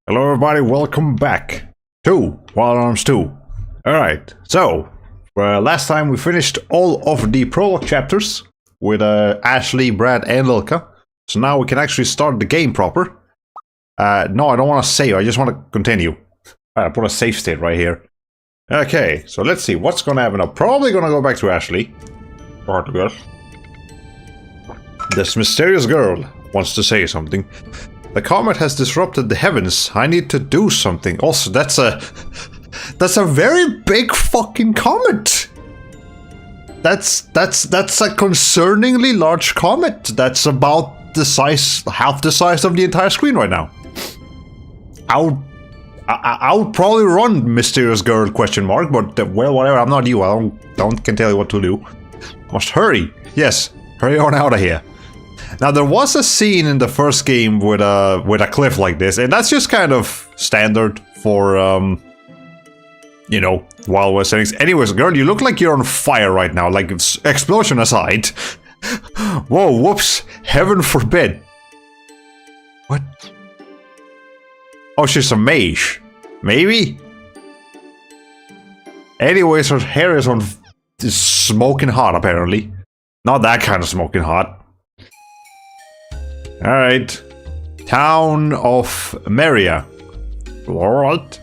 Hello everybody, welcome back to Wild Arms 2. Alright, so last time we finished all of the prologue chapters with Ashley, Brad and Lilka. So now we can actually start the game proper. No, I don't want to save, I just want to continue. Alright, I put a save state right here. Okay, so let's see what's gonna happen. I'm probably gonna go back to Ashley. Hard to guess. This mysterious girl wants to say something. The comet has disrupted the heavens. I need to do something. Also, that's a very big fucking comet. That's a concerningly large comet. That's about the size, half the size of the entire screen right now. I would probably run mysterious girl question mark, but well, whatever. I'm not you. I can tell you what to do. Must hurry. Yes, hurry on out of here. Now there was a scene in the first game with a cliff like this, and that's just kind of standard for you know, Wild West settings. Anyways, girl, you look like you're on fire right now. Like, explosion aside. Whoa, whoops! Heaven forbid. What? Oh, she's a mage. Maybe. Anyways, her hair is smoking hot apparently. Not that kind of smoking hot. Alright. Town of Maria. Alright.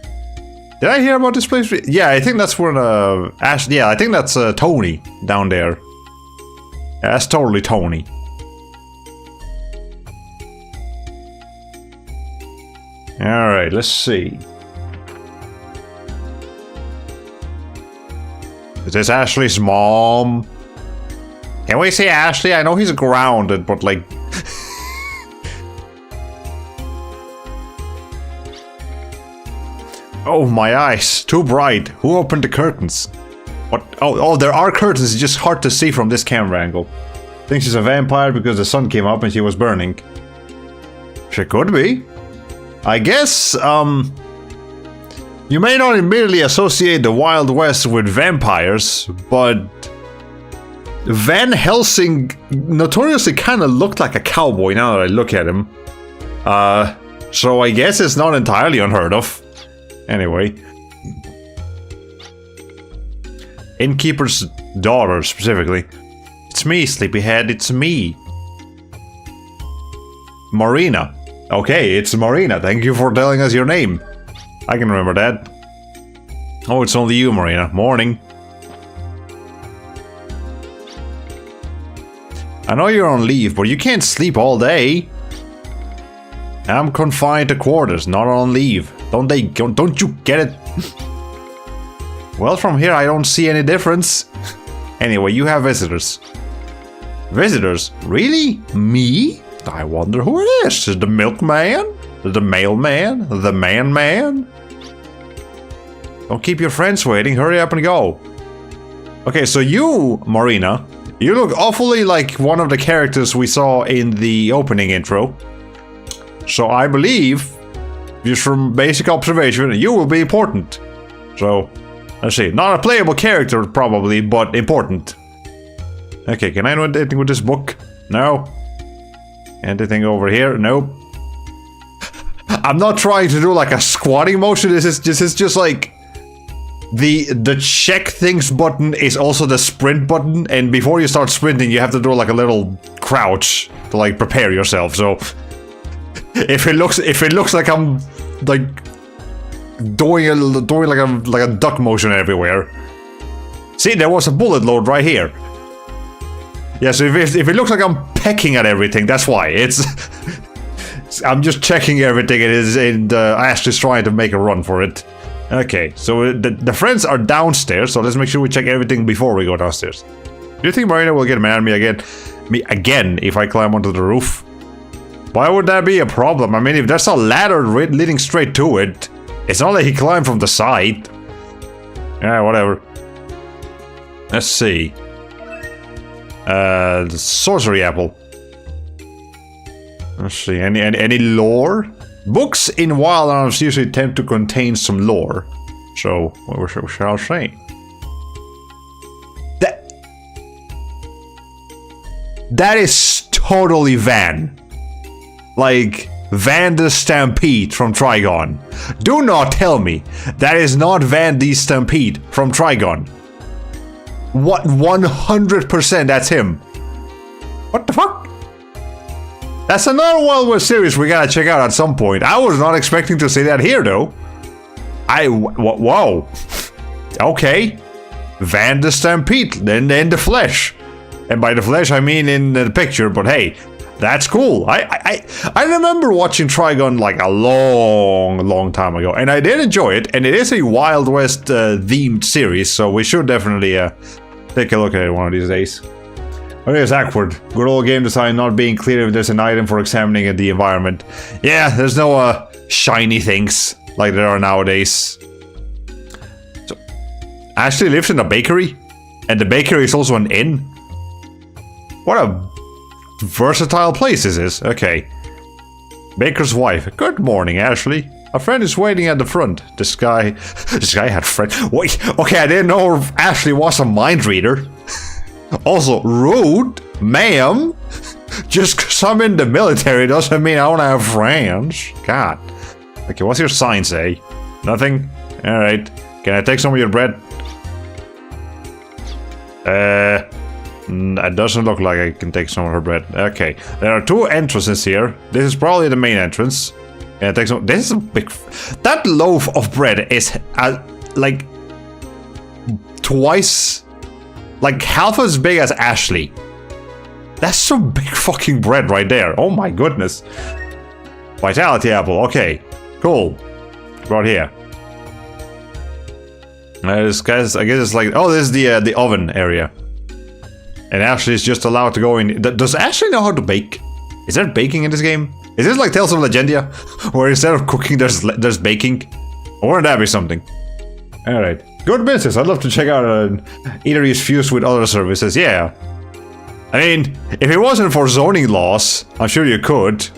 Did I hear about this place? Yeah, I think that's where Ash. Yeah, I think that's Tony down there. Yeah, that's totally Tony. Alright, let's see. Is this Ashley's mom? Can we say Ashley? I know he's grounded, but like... Oh, my eyes. Too bright. Who opened the curtains? What? Oh, there are curtains. It's just hard to see from this camera angle. Think she's a vampire because the sun came up and she was burning. She could be. I guess, you may not immediately associate the Wild West with vampires, but Van Helsing notoriously kind of looked like a cowboy now that I look at him. So I guess it's not entirely unheard of. Anyway. Innkeeper's daughter, specifically. It's me, Sleepyhead, it's me. Marina. Okay, it's Marina. Thank you for telling us your name. I can remember that. Oh, it's only you, Marina. Morning. I know you're on leave, but you can't sleep all day. I'm confined to quarters, not on leave. Don't you get it? Well, from here I don't see any difference. Anyway, you have visitors. Visitors? Really? Me? I wonder who it is. Is the milkman? The mailman? The man? Don't keep your friends waiting. Hurry up and go. Okay, so you, Marina, you look awfully like one of the characters we saw in the opening intro. So I believe, just from basic observation, you will be important. So, let's see. Not a playable character, probably, but important. Okay, can I do anything with this book? No. Anything over here? Nope. I'm not trying to do like a squatting motion. This is just like the check things button is also the sprint button, and before you start sprinting, you have to do like a little crouch to like prepare yourself. So if it looks like I'm like doing like a duck motion everywhere. See, there was a bullet load right here. Yeah, so if it looks like I'm pecking at everything, that's why. I'm just checking everything, and Ashley's trying to make a run for it. Okay, so the friends are downstairs, so let's make sure we check everything before we go downstairs. Do you think Marina will get mad at me again if I climb onto the roof? Why would that be a problem? I mean, if there's a ladder leading straight to it, it's not like he climbed from the side. Yeah, whatever. Let's see. The sorcery apple. Let's see. Any lore? Books in Wild Arms usually tend to contain some lore. So, what shall I say? That is totally Van. Like, Van the Stampede from Trigon. Do not tell me that is not Van the Stampede from Trigon. What? 100% that's him. What the fuck? That's another Wild West series we gotta check out at some point. I was not expecting to see that here though. Whoa. Okay. Van the Stampede, then in the flesh. And by the flesh I mean in the picture, but hey, that's cool. I remember watching Trigon like a long time ago, and I did enjoy it, and it is a Wild West themed series, so we should definitely take a look at it one of these days. Okay, it's awkward. Good old game design not being clear if there's an item for examining in the environment. Yeah, there's no shiny things like there are nowadays. So, Ashley lives in a bakery, and the bakery is also an inn. What a versatile place this is. Okay. Baker's wife. Good morning, Ashley. A friend is waiting at the front. This guy had friend. Wait. Okay, I didn't know Ashley was a mind reader. Also, rude, ma'am. Just 'cause I'm in the military doesn't mean I don't have friends. God. Okay, what's your sign say? Nothing? Alright. Can I take some of your bread? It doesn't look like I can take some of her bread. Okay, there are two entrances here. This is probably the main entrance. Can I take some? This is a big. That loaf of bread is like twice, like half as big as Ashley. That's some big fucking bread right there. Oh my goodness. Vitality apple. Okay, cool. Right here. This guy's. I guess it's like. Oh, this is the oven area. And Ashley is just allowed to go in. Does Ashley know how to bake? Is there baking in this game? Is this like Tales of Legendia? Where instead of cooking, there's baking? Or wouldn't that be something? Alright. Good business. I'd love to check out an eateries fused with other services. Yeah. I mean, if it wasn't for zoning laws, I'm sure you could.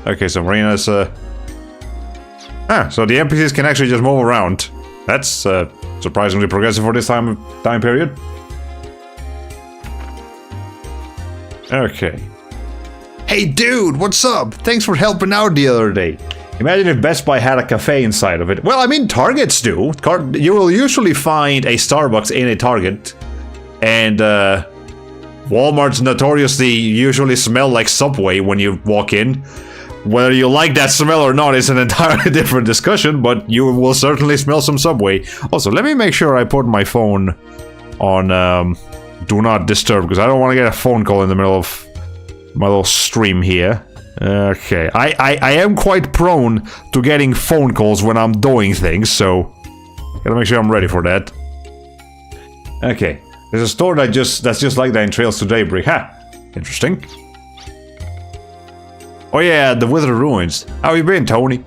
Okay, so Marina's... so the NPCs can actually just move around. That's surprisingly progressive for this time period. Okay. Hey dude, what's up? Thanks for helping out the other day. Imagine if Best Buy had a cafe inside of it. Well, I mean, Targets do. You will usually find a Starbucks in a Target. And Walmart's notoriously usually smell like Subway when you walk in. Whether you like that smell or not is an entirely different discussion, but you will certainly smell some Subway. Also, let me make sure I put my phone on Do Not Disturb, because I don't want to get a phone call in the middle of my little stream here. Okay, I am quite prone to getting phone calls when I'm doing things, so gotta make sure I'm ready for that. Okay, there's a store that's just like that in Trails to Daybreak. Ha! Interesting. Oh yeah, the Withered Ruins. How you been, Tony?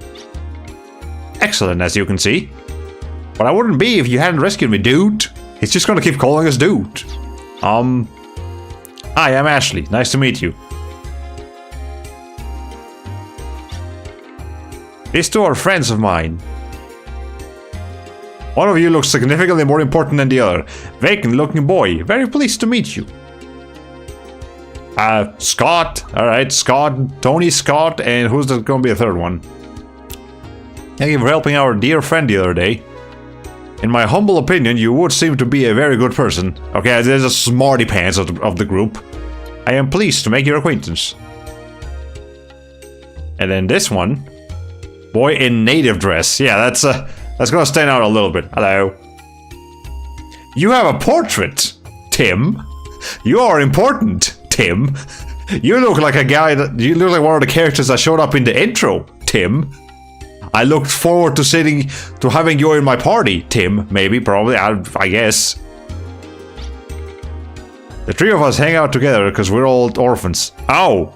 Excellent, as you can see. But I wouldn't be if you hadn't rescued me, dude. He's just gonna keep calling us dude. Hi, I'm Ashley. Nice to meet you. These two are friends of mine. One of you looks significantly more important than the other. Vacant-looking boy. Very pleased to meet you. Scott. Alright, Scott. Tony, Scott, and who's gonna be a third one? Thank you for helping our dear friend the other day. In my humble opinion, you would seem to be a very good person. Okay, there's a smarty pants of the group. I am pleased to make your acquaintance. And then this one. Boy in native dress. Yeah, that's gonna stand out a little bit. Hello. You have a portrait, Tim. You are important, Tim. You look like a guy you look like one of the characters that showed up in the intro, Tim. I looked forward to having you in my party, Tim. Maybe, probably, I guess. The three of us hang out together because we're all orphans. Oh!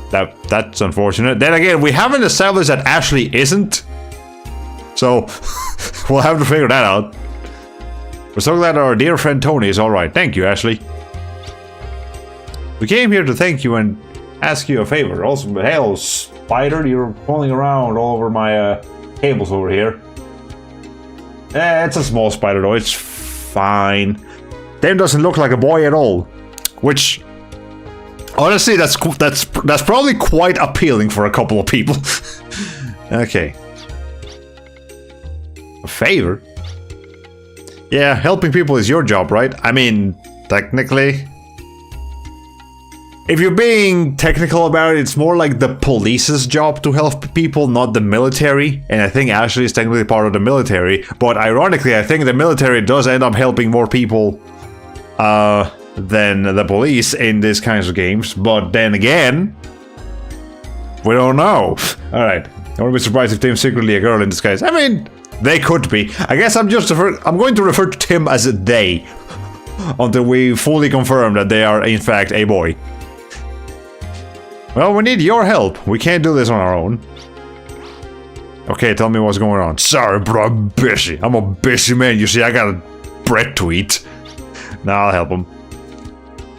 That's unfortunate. Then again, we haven't established that Ashley isn't. So, we'll have to figure that out. We're so glad our dear friend Tony is alright. Thank you, Ashley. We came here to thank you and ask you a favor. Also, but hell, Spider, you're pulling around all over my cables over here. It's a small spider though, it's fine. Them doesn't look like a boy at all. Which, honestly, that's probably quite appealing for a couple of people. Okay. A favor? Yeah, helping people is your job, right? I mean, technically. If you're being technical about it, it's more like the police's job to help people, not the military. And I think Ashley is technically part of the military. But ironically, I think the military does end up helping more people than the police in these kinds of games. But then again, we don't know. Alright, I wouldn't be surprised if Tim's secretly a girl in disguise. I mean, they could be. I guess I'm going to refer to Tim as a they. Until we fully confirm that they are in fact a boy. Well, we need your help. We can't do this on our own. Okay, tell me what's going on. Sorry, bro, I'm busy. I'm a busy man. You see, I got bread to eat. Now I'll help him.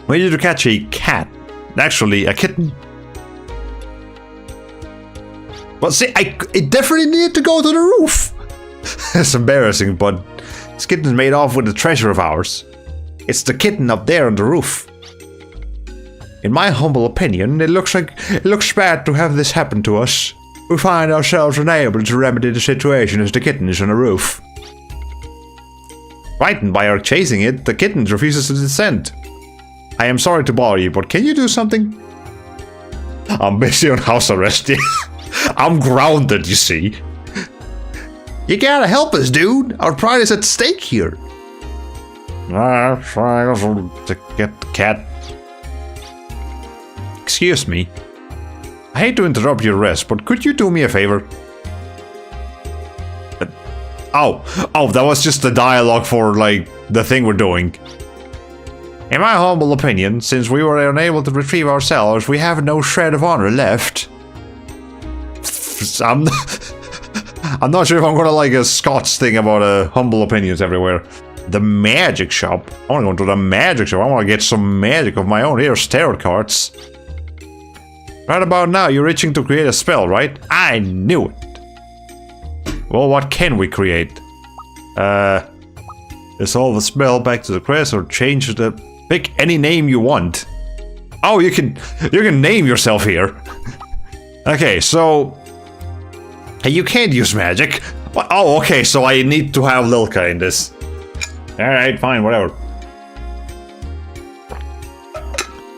We need to catch a cat. Actually, a kitten. But see, it definitely needed to go to the roof. It's embarrassing, but this kitten's made off with a treasure of ours. It's the kitten up there on the roof. In my humble opinion, it looks bad to have this happen to us. We find ourselves unable to remedy the situation as the kitten is on the roof. Frightened by our chasing it, the kitten refuses to descend. I am sorry to bother you, but can you do something? I'm busy on house arrest. I'm grounded, you see. You gotta help us, dude. Our pride is at stake here. To get the cat. Excuse me. I hate to interrupt your rest, but could you do me a favor? Oh, that was just the dialogue for, like, the thing we're doing. In my humble opinion, since we were unable to retrieve ourselves, we have no shred of honor left. I'm not sure if I'm gonna like a Scots thing about humble opinions everywhere. The magic shop? I wanna go into the magic shop. I wanna get some magic of my own. Here's tarot cards. Right about now, you're itching to create a spell, right? I knew it. Well, what can we create? Dissolve the spell back to the crest or change the... Pick any name you want. Oh, you can name yourself here. Okay, so... You can't use magic. Oh, okay, so I need to have Lilka in this. Alright, fine, whatever.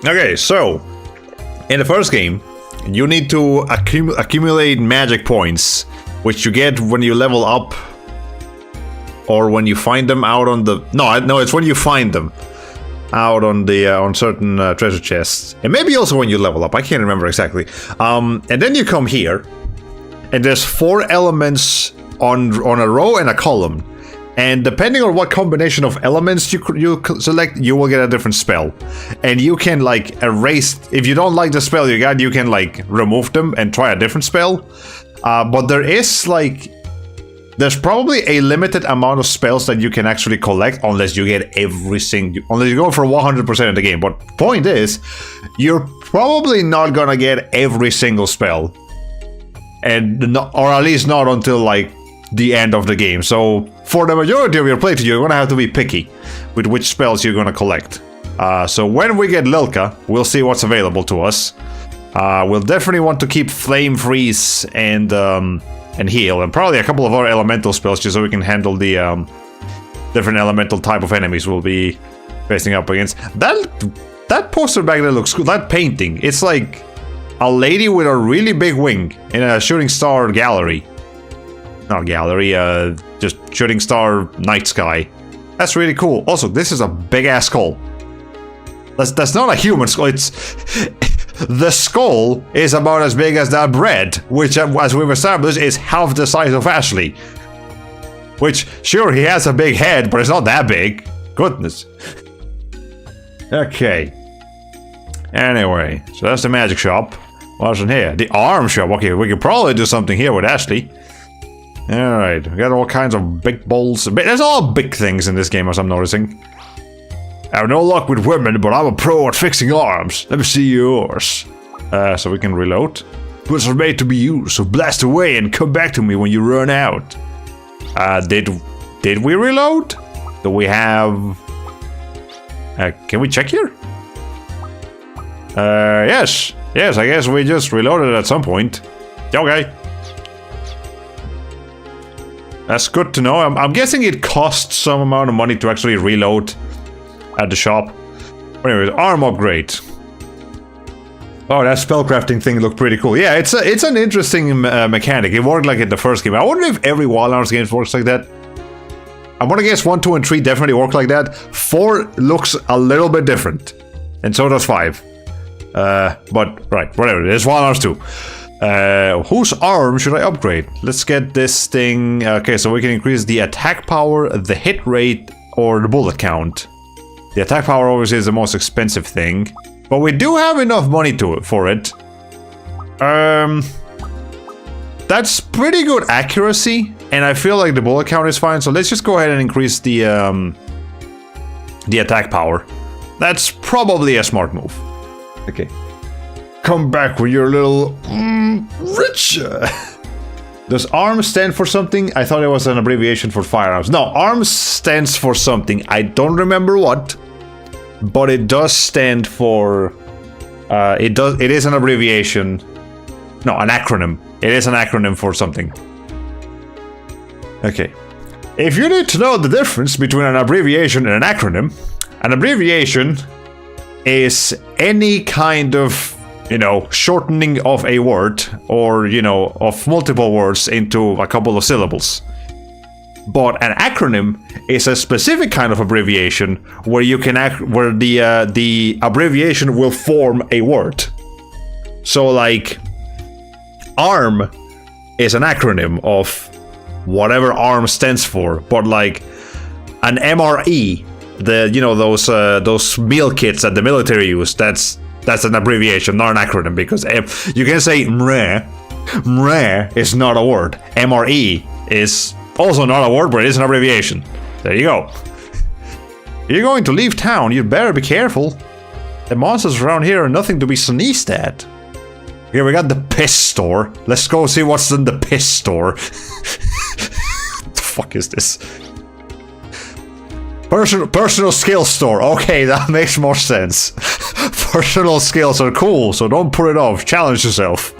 Okay, so... In the first game, you need to accumulate magic points, which you get when you level up, or when you find them out on the... No, it's when you find them out on the on certain treasure chests, and maybe also when you level up. I can't remember exactly. And then you come here, and there's 4 elements on a row and a column. And depending on what combination of elements you select, you will get a different spell. And you can, like, erase... If you don't like the spell you got, you can, like, remove them and try a different spell. But there is, like... There's probably a limited amount of spells that you can actually collect unless you get every single... Unless you go for 100% of the game. But point is, you're probably not gonna get every single spell. And or at least not until, like, the end of the game. So for the majority of your playthrough, you're gonna have to be picky with which spells you're gonna collect. So when we get Lilka, we'll see what's available to us. We'll definitely want to keep Flame Freeze and Heal, and probably a couple of other elemental spells just so we can handle the different elemental type of enemies we'll be facing up against. That poster back there looks cool. That painting, it's like a lady with a really big wing in a shooting star gallery. Not gallery, just shooting star night sky. That's really cool. Also, this is a big ass skull. That's not a human skull. It's the skull is about as big as that bread, which, as we've established, is half the size of Ashley. Which, sure, he has a big head, but it's not that big. Goodness. Okay. Anyway, so that's the magic shop. What's in here? The arm shop. Okay, we could probably do something here with Ashley. Alright, we got all kinds of big bowls. There's all big things in this game, as I'm noticing. I have no luck with women, but I'm a pro at fixing arms. Let me see yours. So we can reload. Boots are made to be used, so blast away and come back to me when you run out. Did we reload? Do we have... can we check here? Yes. Yes, I guess we just reloaded at some point. Okay. That's good to know. I'm guessing it costs some amount of money to actually reload at the shop. Anyways, arm upgrade. Oh, that spellcrafting thing looked pretty cool. Yeah, it's an interesting mechanic. It worked like in the first game. I wonder if every Wild Arms game works like that. I'm gonna guess 1, 2, and 3 definitely work like that. 4 looks a little bit different. And so does 5. But, right, whatever. There's Wild Arms 2. Whose arm should I upgrade? Let's get this thing... Okay, so we can increase the attack power, the hit rate, or the bullet count. The attack power obviously is the most expensive thing. But we do have enough money for it. That's pretty good accuracy. And I feel like the bullet count is fine. So let's just go ahead and increase the attack power. That's probably a smart move. Okay. Come back with your little... rich. Does ARM stand for something? I thought it was an abbreviation for firearms. No, ARMS stands for something. I don't remember what. But it does stand for... It is an abbreviation. No, an acronym. It is an acronym for something. Okay. If you need to know the difference between an abbreviation and an abbreviation is any kind of, you know, shortening of a word or, you know, of multiple words into a couple of syllables. But an acronym is a specific kind of abbreviation where you can where the abbreviation will form a word. So like ARM is an acronym of whatever ARM stands for, but like an MRE, those meal kits that the military use, that's an abbreviation, not an acronym, because you can say MRE is not a word. MRE is also not a word, but it is an abbreviation. There you go. You're going to leave town, you better be careful. The monsters around here are nothing to be sneezed at. Here we got the piss store. Let's go see what's in the piss store. What the fuck is this? Personal skills store. Okay, that makes more sense. Personal skills are cool, so don't put it off. Challenge yourself.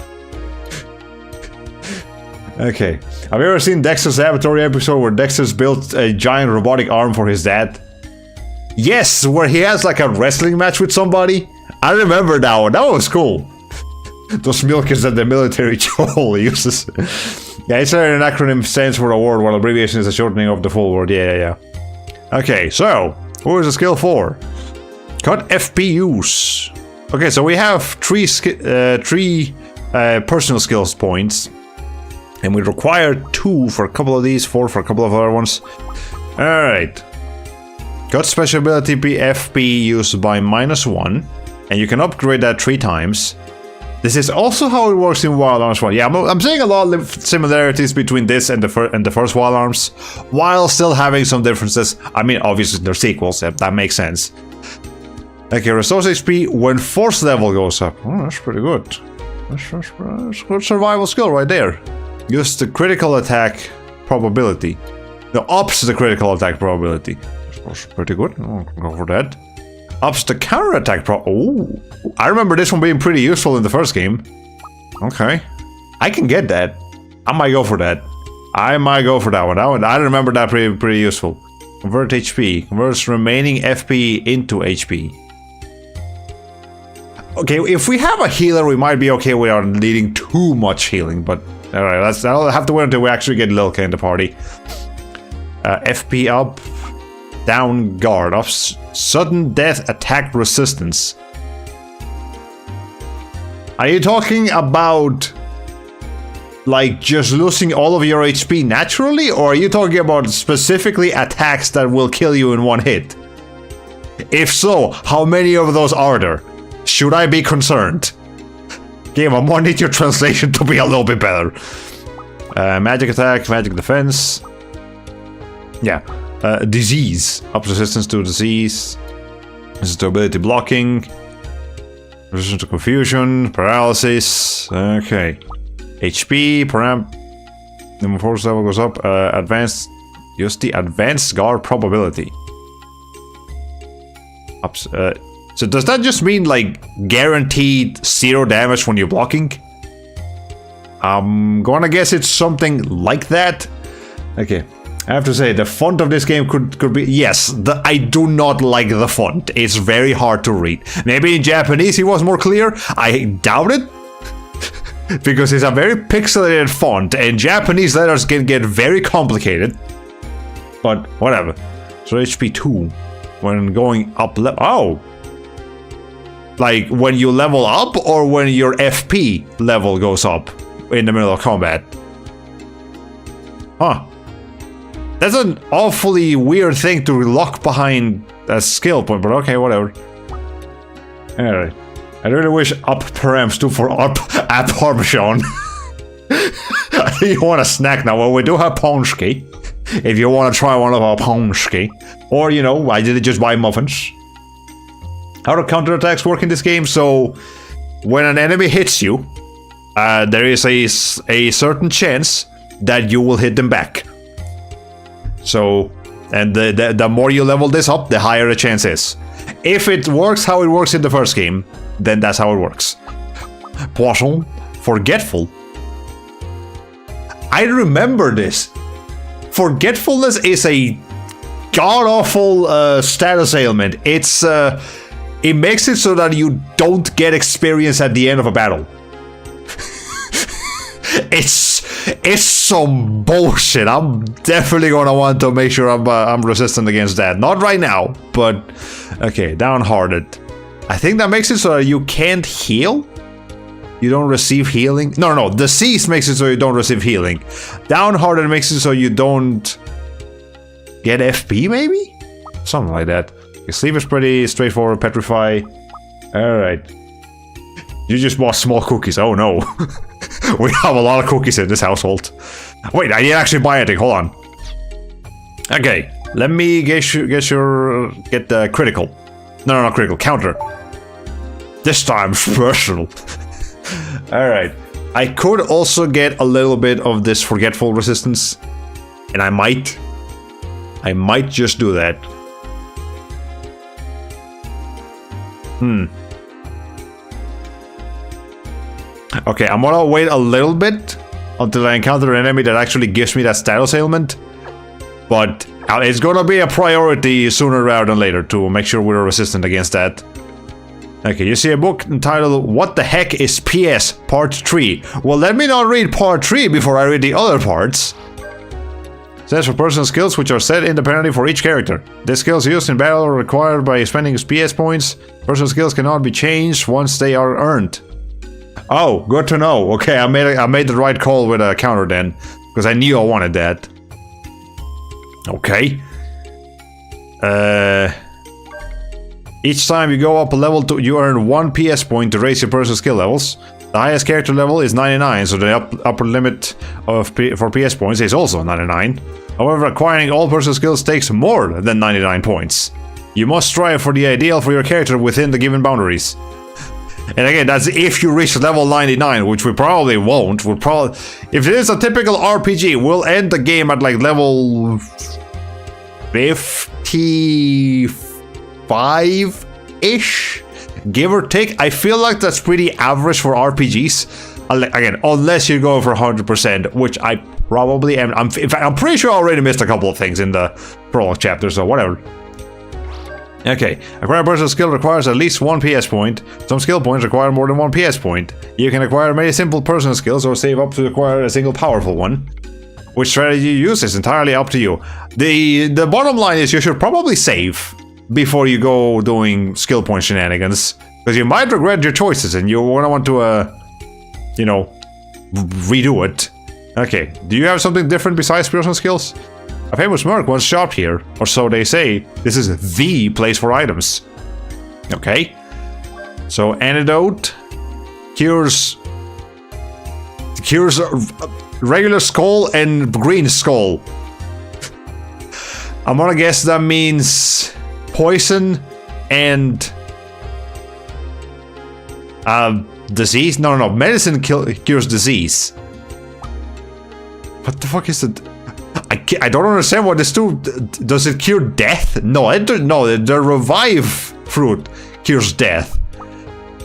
Okay. Have you ever seen Dexter's Laboratory episode where Dexter's built a giant robotic arm for his dad? Yes, where he has like a wrestling match with somebody. I remember that one. That was cool. Those meal kits that the military Joel uses. Yeah, it's an acronym, stands for a word, while abbreviation is a shortening of the full word. Yeah. Okay, so who is the skill for? Cut FPUs. Okay, so we have three personal skills points, and we require 2 for a couple of these, 4 for a couple of other ones. All right. Cut special ability FP used by -1, and you can upgrade that 3 times. This is also how it works in Wild Arms 1. Yeah, I'm seeing a lot of similarities between this and the first Wild Arms, while still having some differences. I mean, obviously they're sequels, that makes sense. Okay, restores HP when force level goes up. Oh, that's pretty good. That's a good survival skill right there. Use the critical attack probability. No, ups the critical attack probability. That's pretty good. I'll go for that. Ups the counterattack Oh, I remember this one being pretty useful in the first game. Okay. I can get that. I might go for that. I might go for that one. I remember that pretty useful. Convert HP. Converts remaining FP into HP. Okay, if we have a healer, we might be okay without needing too much healing, but alright, that'll have to wait until we actually get Lilka in the party. FP up. Down guard of sudden death attack resistance. Are you talking about like just losing all of your HP naturally, or are you talking about specifically attacks that will kill you in one hit? If so, how many of those are there? Should I be concerned? Game, I'm gonna need your translation to be a little bit better. Magic attack, magic defense. Yeah. Disease. Ups resistance to disease. Resistance to ability blocking. Resistance to confusion. Paralysis. Okay. HP. Then force level goes up. Advanced. Use the advanced guard probability. So does that just mean like guaranteed 0 damage when you're blocking? I'm gonna guess it's something like that. Okay, I have to say the font of this game could be, yes, I do not like the font. It's very hard to read. Maybe in Japanese it was more clear. I doubt it. Because it's a very pixelated font and Japanese letters can get very complicated. But whatever. So HP 2 when going up oh. Like when you level up or when your FP level goes up in the middle of combat? Huh. That's an awfully weird thing to lock behind a skill point, but okay, whatever. Alright. I really wish up param stood for up at Parmesan. You want a snack now? Well, we do have Ponski. If you want to try one of our Ponski. Or, you know, I did just buy muffins. How do counterattacks work in this game? So, when an enemy hits you, there is a certain chance that you will hit them back. So, and the more you level this up, the higher the chance is. If it works how it works in the first game, then that's how it works. Poisson, forgetful. I remember this. Forgetfulness is a god-awful status ailment. It makes it so that you don't get experience at the end of a battle. It's some bullshit. I'm definitely gonna want to make sure I'm resistant against that. Not right now, but okay. Downhearted. I think that makes it so that you can't heal. You don't receive healing. No. Disease makes it so you don't receive healing. Downhearted makes it so you don't get FP, maybe? Something like that. Sleep is pretty straightforward. Petrify. Alright. You just bought small cookies. Oh no. We have a lot of cookies in this household. Wait, I didn't actually buy anything. Hold on. Okay. Let me get the critical. No, not critical. Counter. This time personal. Alright. I could also get a little bit of this forgetful resistance. And I might just do that. Okay, I'm gonna wait a little bit until I encounter an enemy that actually gives me that status ailment. But it's gonna be a priority sooner rather than later to make sure we're resistant against that. Okay, you see a book entitled What the Heck is PS Part 3? Well, let me not read Part 3 before I read the other parts. Stands for personal skills which are set independently for each character. These skills used in battle are required by spending PS points. Personal skills cannot be changed once they are earned. Oh, good to know. Okay, I made the right call with a counter then, because I knew I wanted that. Okay. Each time you go up a level, you earn 1 PS point to raise your personal skill levels. The highest character level is 99, so the upper limit for PS points is also 99. However, acquiring all personal skills takes more than 99 points. You must strive for the ideal for your character within the given boundaries. And again, that's if you reach level 99, which we probably won't. If it is a typical RPG, we'll end the game at like level 55-ish, give or take. I feel like that's pretty average for RPGs. Again, unless you go for 100%, which I probably am. In fact, I'm pretty sure I already missed a couple of things in the prologue chapter, so whatever. Okay, acquire personal skill requires at least 1 PS point. Some skill points require more than 1 PS point. You can acquire many simple personal skills or save up to acquire a single powerful one. Which strategy you use is entirely up to you. The bottom line is you should probably save before you go doing skill point shenanigans. Because you might regret your choices and you're gonna want to, you know, redo it. Okay, do you have something different besides personal skills? A famous merc once shopped here, or so they say. This is the place for items. Okay. So, antidote cures regular skull and green skull. I'm gonna guess that means poison and disease? No, medicine cures disease. What the fuck is it? I don't understand what this do. Does it cure death? No, no, the revive fruit cures death.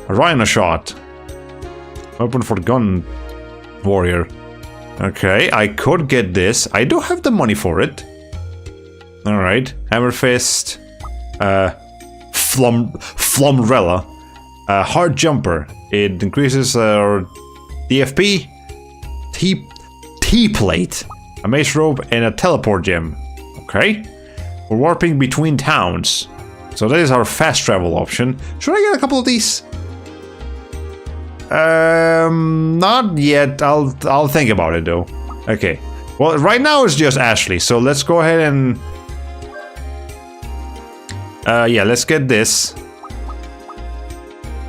A rhino shot. Open for gun warrior. Okay, I could get this. I do have the money for it. Alright. Hammer fist. Flumrella. Hard jumper. It increases our DFP. T-plate. A mace rope and a teleport gem. Okay. We're warping between towns. So that is our fast travel option. Should I get a couple of these? Not yet. I'll think about it though. Okay. Well, right now it's just Ashley, so let's go ahead and yeah, let's get this.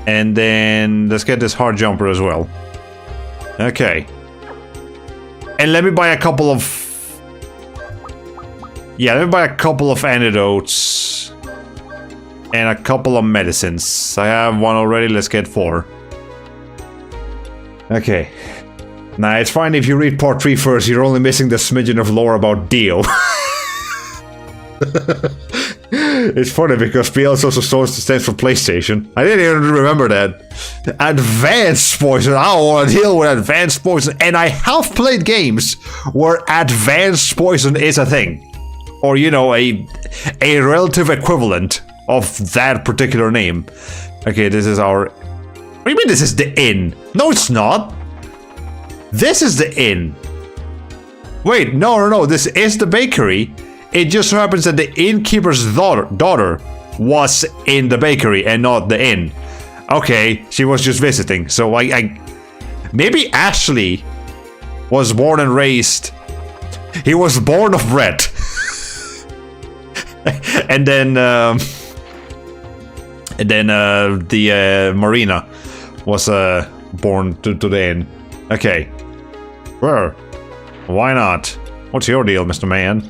And then let's get this hard jumper as well. Okay. And let me buy a couple of... Yeah, let me buy a couple of antidotes. And a couple of medicines. I have one already, let's get 4. Okay. Nah, it's fine if you read part 3 first, you're only missing the smidgen of lore about Dio. It's funny because PLS also stands for PlayStation. I didn't even remember that. Advanced poison. I don't want to deal with advanced poison. And I have played games where advanced poison is a thing. Or, you know, a relative equivalent of that particular name. Okay, this is our... What do you mean this is the inn? No, it's not. This is the inn. Wait, no. This is the bakery. It just so happens that the innkeeper's daughter was in the bakery and not the inn. Okay, she was just visiting. So I maybe Ashley was born and raised. He was born of bread. and then the Marina was born to the inn. Okay. Sure. Why not? What's your deal, Mr. Man?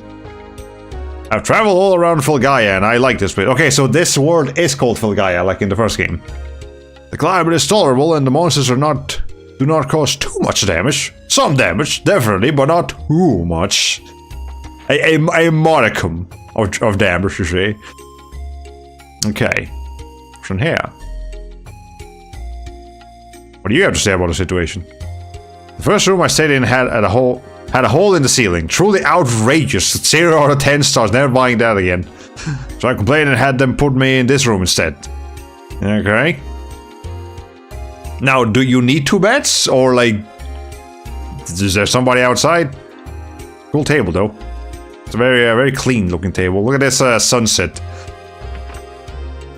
I've traveled all around Filgaia and I like this place. Okay, so this world is called Filgaia, like in the first game. The climate is tolerable and the monsters do not cause too much damage. Some damage, definitely, but not too much. A modicum of damage, you see. Okay. What's in here? What do you have to say about the situation? The first room I stayed in had a hole in the ceiling. Truly outrageous. 0 out of 10 stars. Never buying that again. So I complained and had them put me in this room instead. Okay. Now, do you need 2 beds? Or like... Is there somebody outside? Cool table though. It's a very clean looking table. Look at this sunset.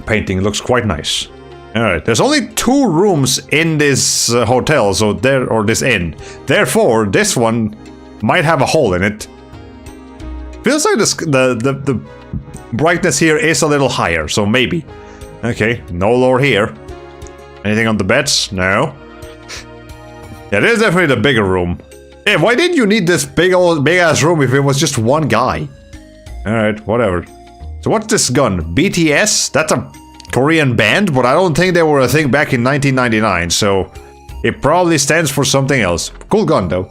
Painting looks quite nice. Alright, there's only 2 rooms in this hotel, so or this inn. Therefore, this one might have a hole in it. Feels like the brightness here is a little higher, so maybe. Okay, no lore here. Anything on the beds? No. Yeah, this is definitely the bigger room. Hey, why didn't you need this big ass room if it was just one guy? Alright, whatever. So what's this gun? BTS? That's a Korean band, but I don't think they were a thing back in 1999, so it probably stands for something else. Cool gun though.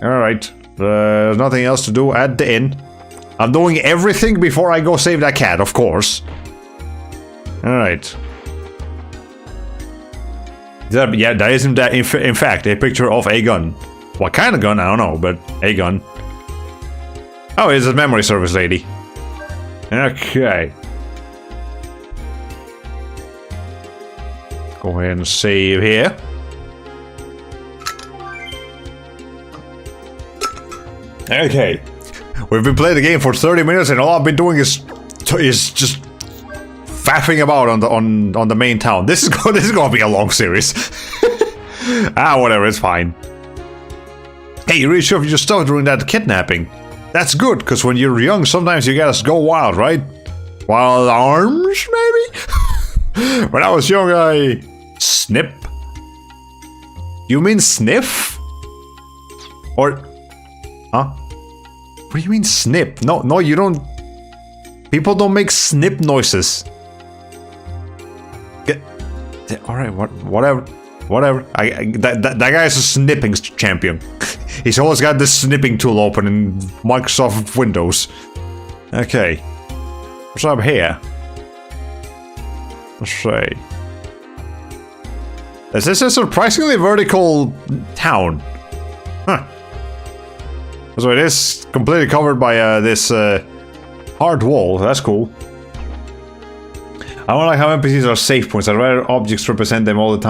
Alright, there's nothing else to do at the inn. I'm doing everything before I go save that cat, of course. Alright. Yeah, that is in fact a picture of a gun. What kind of gun? I don't know, but a gun. Oh, it's a memory service lady. Okay. Go ahead and save here. Okay. We've been playing the game for 30 minutes and all I've been doing is just faffing about on the main town. This is gonna be a long series. Whatever, it's fine. Hey, you really sure you just stuff during that kidnapping? That's good, because when you're young, sometimes you gotta go wild, right? Wild arms, maybe? When I was young, I... Snip? You mean sniff? Or... Huh? What do you mean snip? No, you don't... People don't make snip noises. Alright, whatever. That guy is a snipping champion. He's always got this snipping tool open in Microsoft Windows. Okay. What's up here? Let's see. This is a surprisingly vertical town. Huh. So it is completely covered by this hard wall. That's cool. I don't like how NPCs are save points. I'd rather objects represent them all the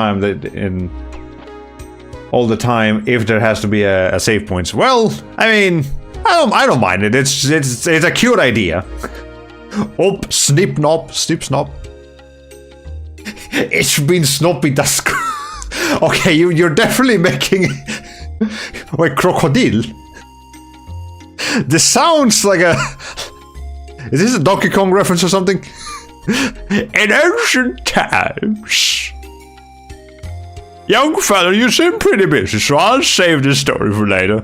time if there has to be a save points. Well, I mean, I don't mind it. It's a cute idea. Oh, snip snop. Ich bin Snoppy das. Okay, you're definitely making wait, crocodile. This sounds like a. Is this a Donkey Kong reference or something? In ancient times. Young fella, you seem pretty busy, so I'll save this story for later.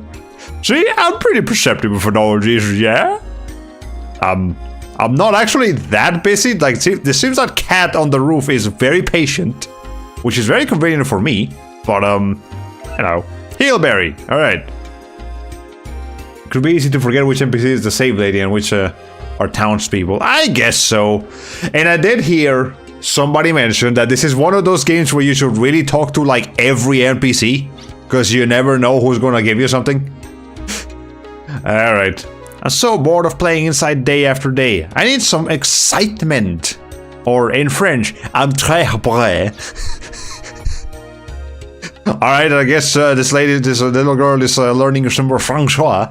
See, I'm pretty perceptive for knowledge, yeah? I'm not actually that busy. Like, see, it seems that cat on the roof is very patient, which is very convenient for me. But, you know, Heelberry. All right. It could be easy to forget which NPC is the save lady and which are townspeople. I guess so. And I did hear somebody mention that this is one of those games where you should really talk to like every NPC, because you never know who's gonna give you something. All right. I'm so bored of playing inside day after day. I need some excitement. Or in French, I'm très prêt. Alright, I guess this little girl is learning some more Francois.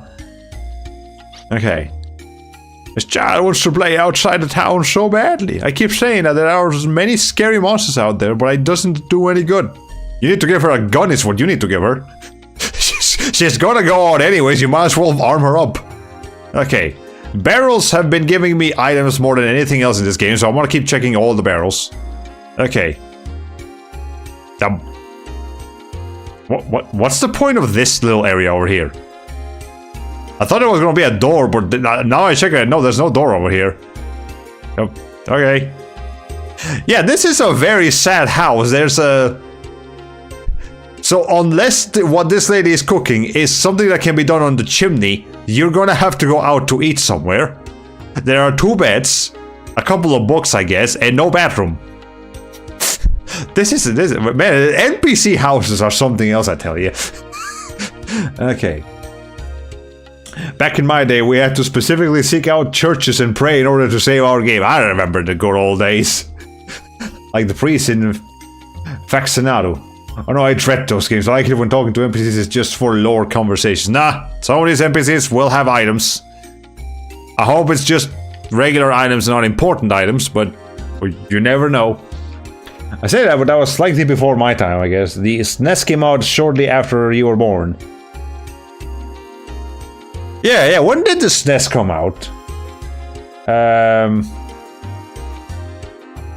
Okay. This child wants to play outside the town so badly. I keep saying that there are many scary monsters out there, but it doesn't do any good. You need to give her a gun is what you need to give her. She's gonna go out anyways, you might as well arm her up. Okay. Barrels have been giving me items more than anything else in this game, so I want to keep checking all the barrels. Okay. What's the point of this little area over here? I thought there was going to be a door, but now I check it. No, there's no door over here. Oh, okay. Yeah, this is a very sad house. There's a... So unless what this lady is cooking is something that can be done on the chimney, you're gonna have to go out to eat somewhere. There are 2 beds, a couple of books, I guess, and no bathroom. This is man, NPC houses are something else, I tell you. Okay. Back in my day, we had to specifically seek out churches and pray in order to save our game. I remember the good old days. Like the priest in Vaccinado. Oh no, I dread those games. I like it when talking to NPCs is just for lore conversations. Nah, some of these NPCs will have items. I hope it's just regular items, not important items, but you never know. I say that, but that was slightly before my time, I guess. The SNES came out shortly after you were born. Yeah, when did the SNES come out?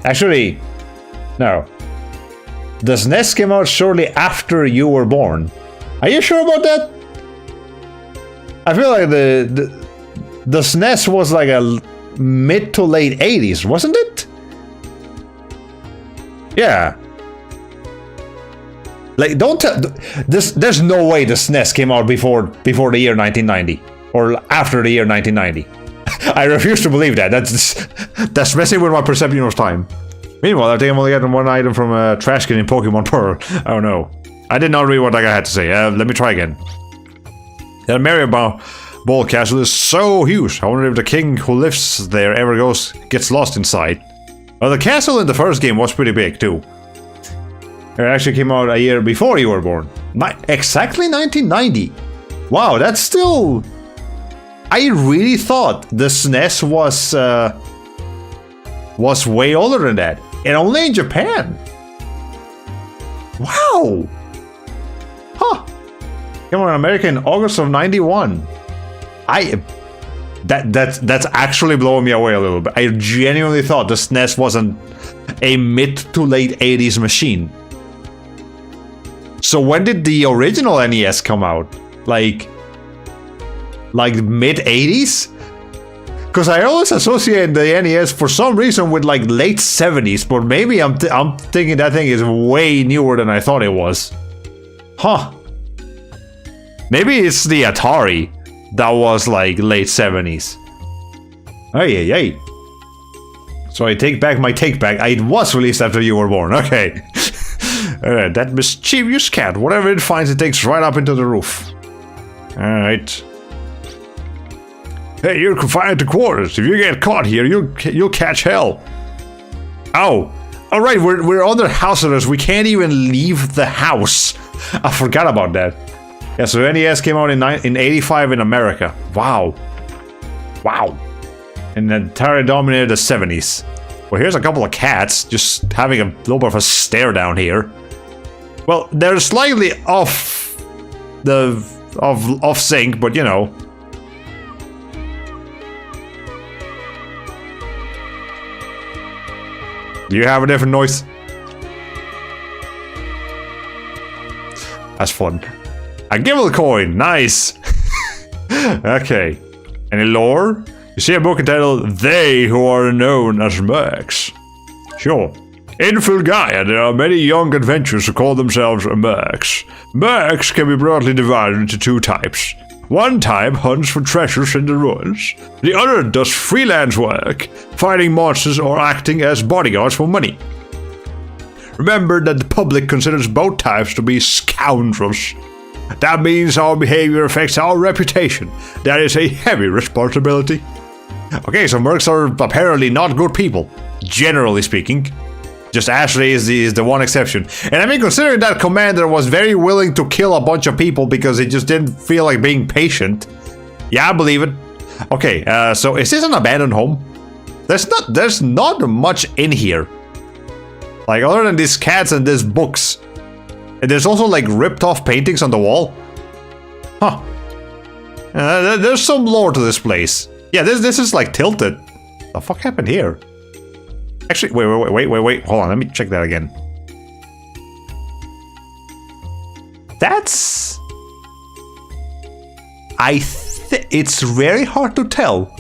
Actually, no. The SNES came out shortly after you were born. Are you sure about that? I feel like the SNES was like a mid to late 80s, wasn't it? Yeah. Like, don't tell this. There's no way the SNES came out before the year 1990 or after the year 1990. I refuse to believe that. That's messing with my perception of time. Meanwhile, I think I'm only getting one item from a trash can in Pokemon Pearl. Oh no. I did not read what that guy had to say. Let me try again. The Mario Ball Castle is so huge. I wonder if the king who lives there ever gets lost inside. Well, the castle in the first game was pretty big too. It actually came out a year before you were born. Exactly 1990. Wow, that's still... I really thought the SNES was way older than that. And only in Japan. Wow. Huh. Came out in America in August of 91. That's actually blowing me away a little bit. I genuinely thought the SNES wasn't a mid to late 80s machine. So when did the original NES come out? Like mid 80s? Because I always associate the NES for some reason with like late 70s, but maybe I'm thinking that thing is way newer than I thought it was. Huh. Maybe it's the Atari that was like late 70s. Hey. So I take back my take back. It was released after you were born. Okay. Alright, that mischievous cat. Whatever it finds, it takes right up into the roof. Alright. Hey, you're confined to quarters. If you get caught here, you'll catch hell. Ow. Alright, we're under house arrest. We can't even leave the house. I forgot about that. Yeah, so NES came out in 85 in America. Wow. And then Atari dominated the 70s. Well, here's a couple of cats just having a little bit of a stare down here. Well, they're slightly off sync, but you know. Do you have a different noise? That's fun. A Gimel coin, nice. Okay. Any lore? You see a book entitled They Who Are Known as Mercs. Sure. In Fulgaia, there are many young adventurers who call themselves mercs. Mercs can be broadly divided into two types. One type hunts for treasures in the ruins. The other does freelance work, fighting monsters or acting as bodyguards for money. Remember that the public considers both types to be scoundrels. That means our behavior affects our reputation. That is a heavy responsibility. Okay, so mercs are apparently not good people, generally speaking. Just Ashley is the one exception. And I mean, considering that commander was very willing to kill a bunch of people because he just didn't feel like being patient. Yeah, I believe it. Okay, so is this an abandoned home? There's not much in here. Like, other than these cats and these books. And there's also like ripped off paintings on the wall. Huh. There's some lore to this place. Yeah, this is like tilted. The fuck happened here? Actually, wait. Hold on, let me check that again. That's... it's very hard to tell.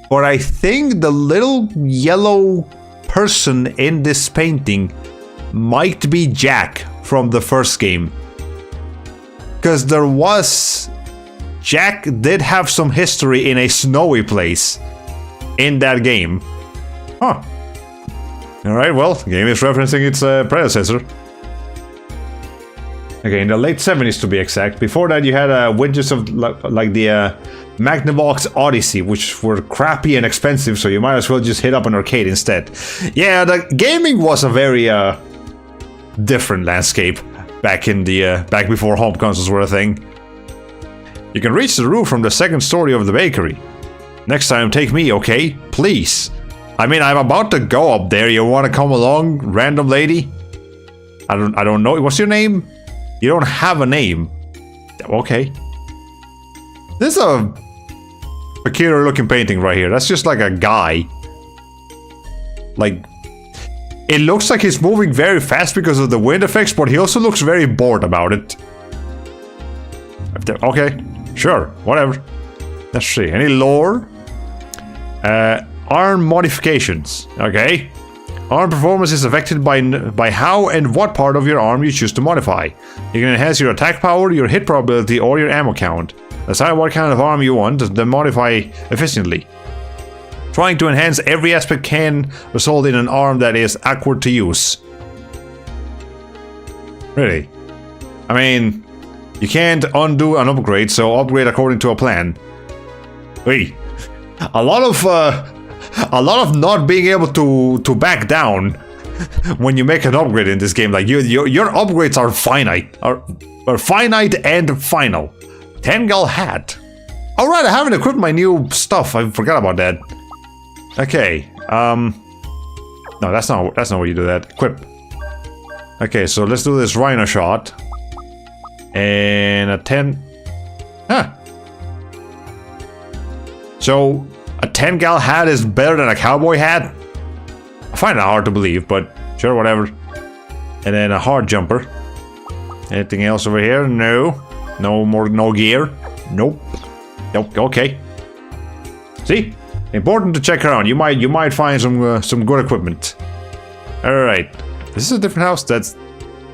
But I think the little yellow person in this painting might be Jack from the first game. Because there was... Jack did have some history in a snowy place in that game. Huh. Alright, well, the game is referencing its predecessor. Okay, in the late 70s to be exact. Before that you had widgets of like the Magnavox Odyssey, which were crappy and expensive, so you might as well just hit up an arcade instead. Yeah, the gaming was a very different landscape back in the back before home consoles were a thing. You can reach the roof from the second story of the bakery. Next time, take me, okay? Please. I mean, I'm about to go up there. You want to come along, random lady? I don't know. What's your name? You don't have a name. Okay. This is a peculiar looking painting right here. That's just like a guy. Like, it looks like he's moving very fast because of the wind effects, but he also looks very bored about it. Okay, sure, whatever. Let's see. Any lore? Arm modifications. Okay. Arm performance is affected by how and what part of your arm you choose to modify. You can enhance your attack power, your hit probability, or your ammo count. Decide what kind of arm you want, then modify efficiently. Trying to enhance every aspect can result in an arm that is awkward to use. Really? I mean, you can't undo an upgrade, so upgrade according to a plan. Wait. A lot of not being able to back down when you make an upgrade in this game. Like your upgrades are finite, are finite and final. 10-gal hat. All right, I haven't equipped my new stuff. I forgot about that. Okay. No, that's not what you do. That equip. Okay, so let's do this rhino shot. And a 10. Huh. So a 10-gal hat is better than a cowboy hat? I find it hard to believe, but sure, whatever. And then a hard jumper. Anything else over here? No. No gear. Nope. Nope. Okay. See? Important to check around. You might find some good equipment. All right. Is this a different house?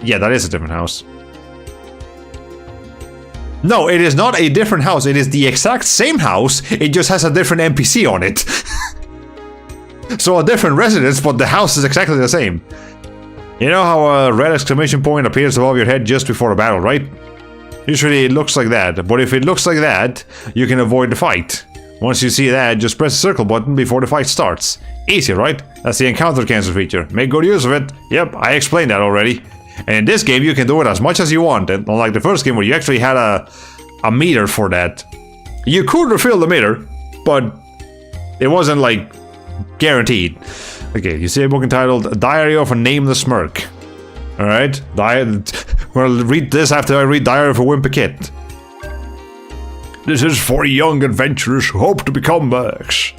Yeah, that is a different house. No, it is not a different house. It is the exact same house. It just has a different NPC on it. So a different residence, but the house is exactly the same. You know how a red exclamation point appears above your head just before a battle, right? Usually it looks like that, but if it looks like that, you can avoid the fight. Once you see that, just press the circle button before the fight starts. Easy, right? That's the encounter cancel feature. Make good use of it. Yep, I explained that already. And in this game, you can do it as much as you want, and unlike the first game where you actually had a meter for that. You could refill the meter, but it wasn't, like, guaranteed. Okay, you see a book entitled Diary of a Nameless Smirk. Alright, well, read this after I read Diary of a Wimpy Kid. This is for young adventurers who hope to become mercs.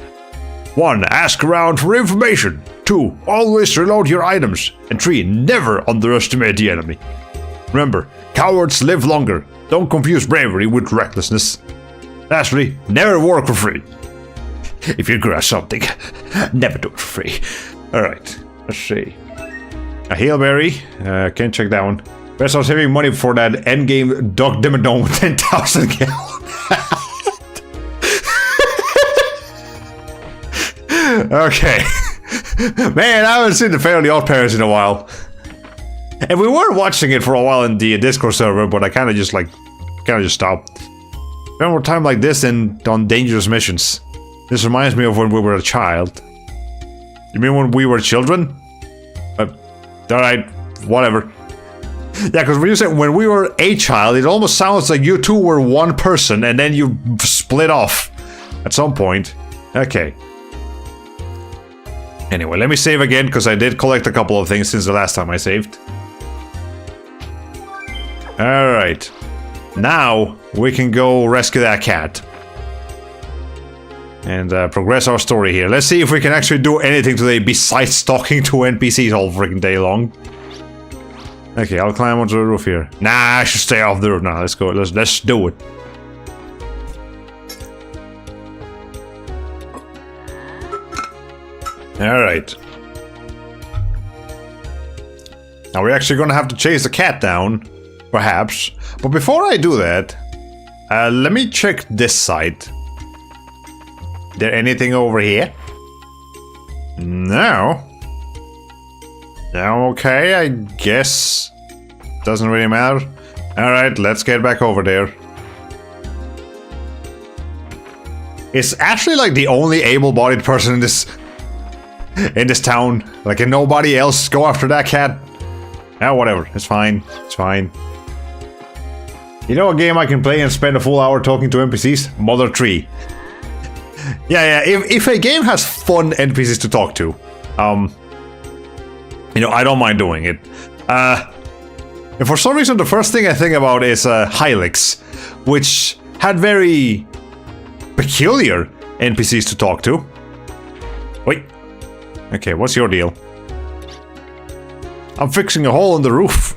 1. Ask around for information. 2. Always reload your items. And 3. Never underestimate the enemy. Remember, cowards live longer. Don't confuse bravery with recklessness. Lastly, never work for free. If you grasp something, never do it for free. Alright, let's see. A Hailberry, can't check that one. Best I was saving money for that endgame Doc Dimmadome with 10,000 gallon. Okay. Man, I haven't seen the Fairly Odd Parents in a while. And we were watching it for a while in the Discord server, but I kind of just stopped. Spend more time like this than on dangerous missions. This reminds me of when we were a child. You mean when we were children? Alright, whatever. Yeah, because when you say when we were a child, it almost sounds like you two were one person and then you split off at some point. Okay. Anyway, let me save again because I did collect a couple of things since the last time I saved. Alright. Now we can go rescue that cat. And progress our story here. Let's see if we can actually do anything today besides talking to NPCs all freaking day long. Okay, I'll climb onto the roof here. Nah, I should stay off the roof now. Let's go. Let's do it. Alright. Now we're actually gonna have to chase the cat down, perhaps. But before I do that, let me check this side. There anything over here? No. Okay, I guess. Doesn't really matter. Alright, let's get back over there. It's actually like the only able-bodied person in this town. Like, can nobody else go after that cat? Yeah, whatever. It's fine. It's fine. You know a game I can play and spend a full hour talking to NPCs? Mother 3. Yeah, if a game has fun NPCs to talk to, you know, I don't mind doing it. And for some reason, the first thing I think about is Hylix, which had very peculiar NPCs to talk to. Wait. Okay, what's your deal? I'm fixing a hole in the roof.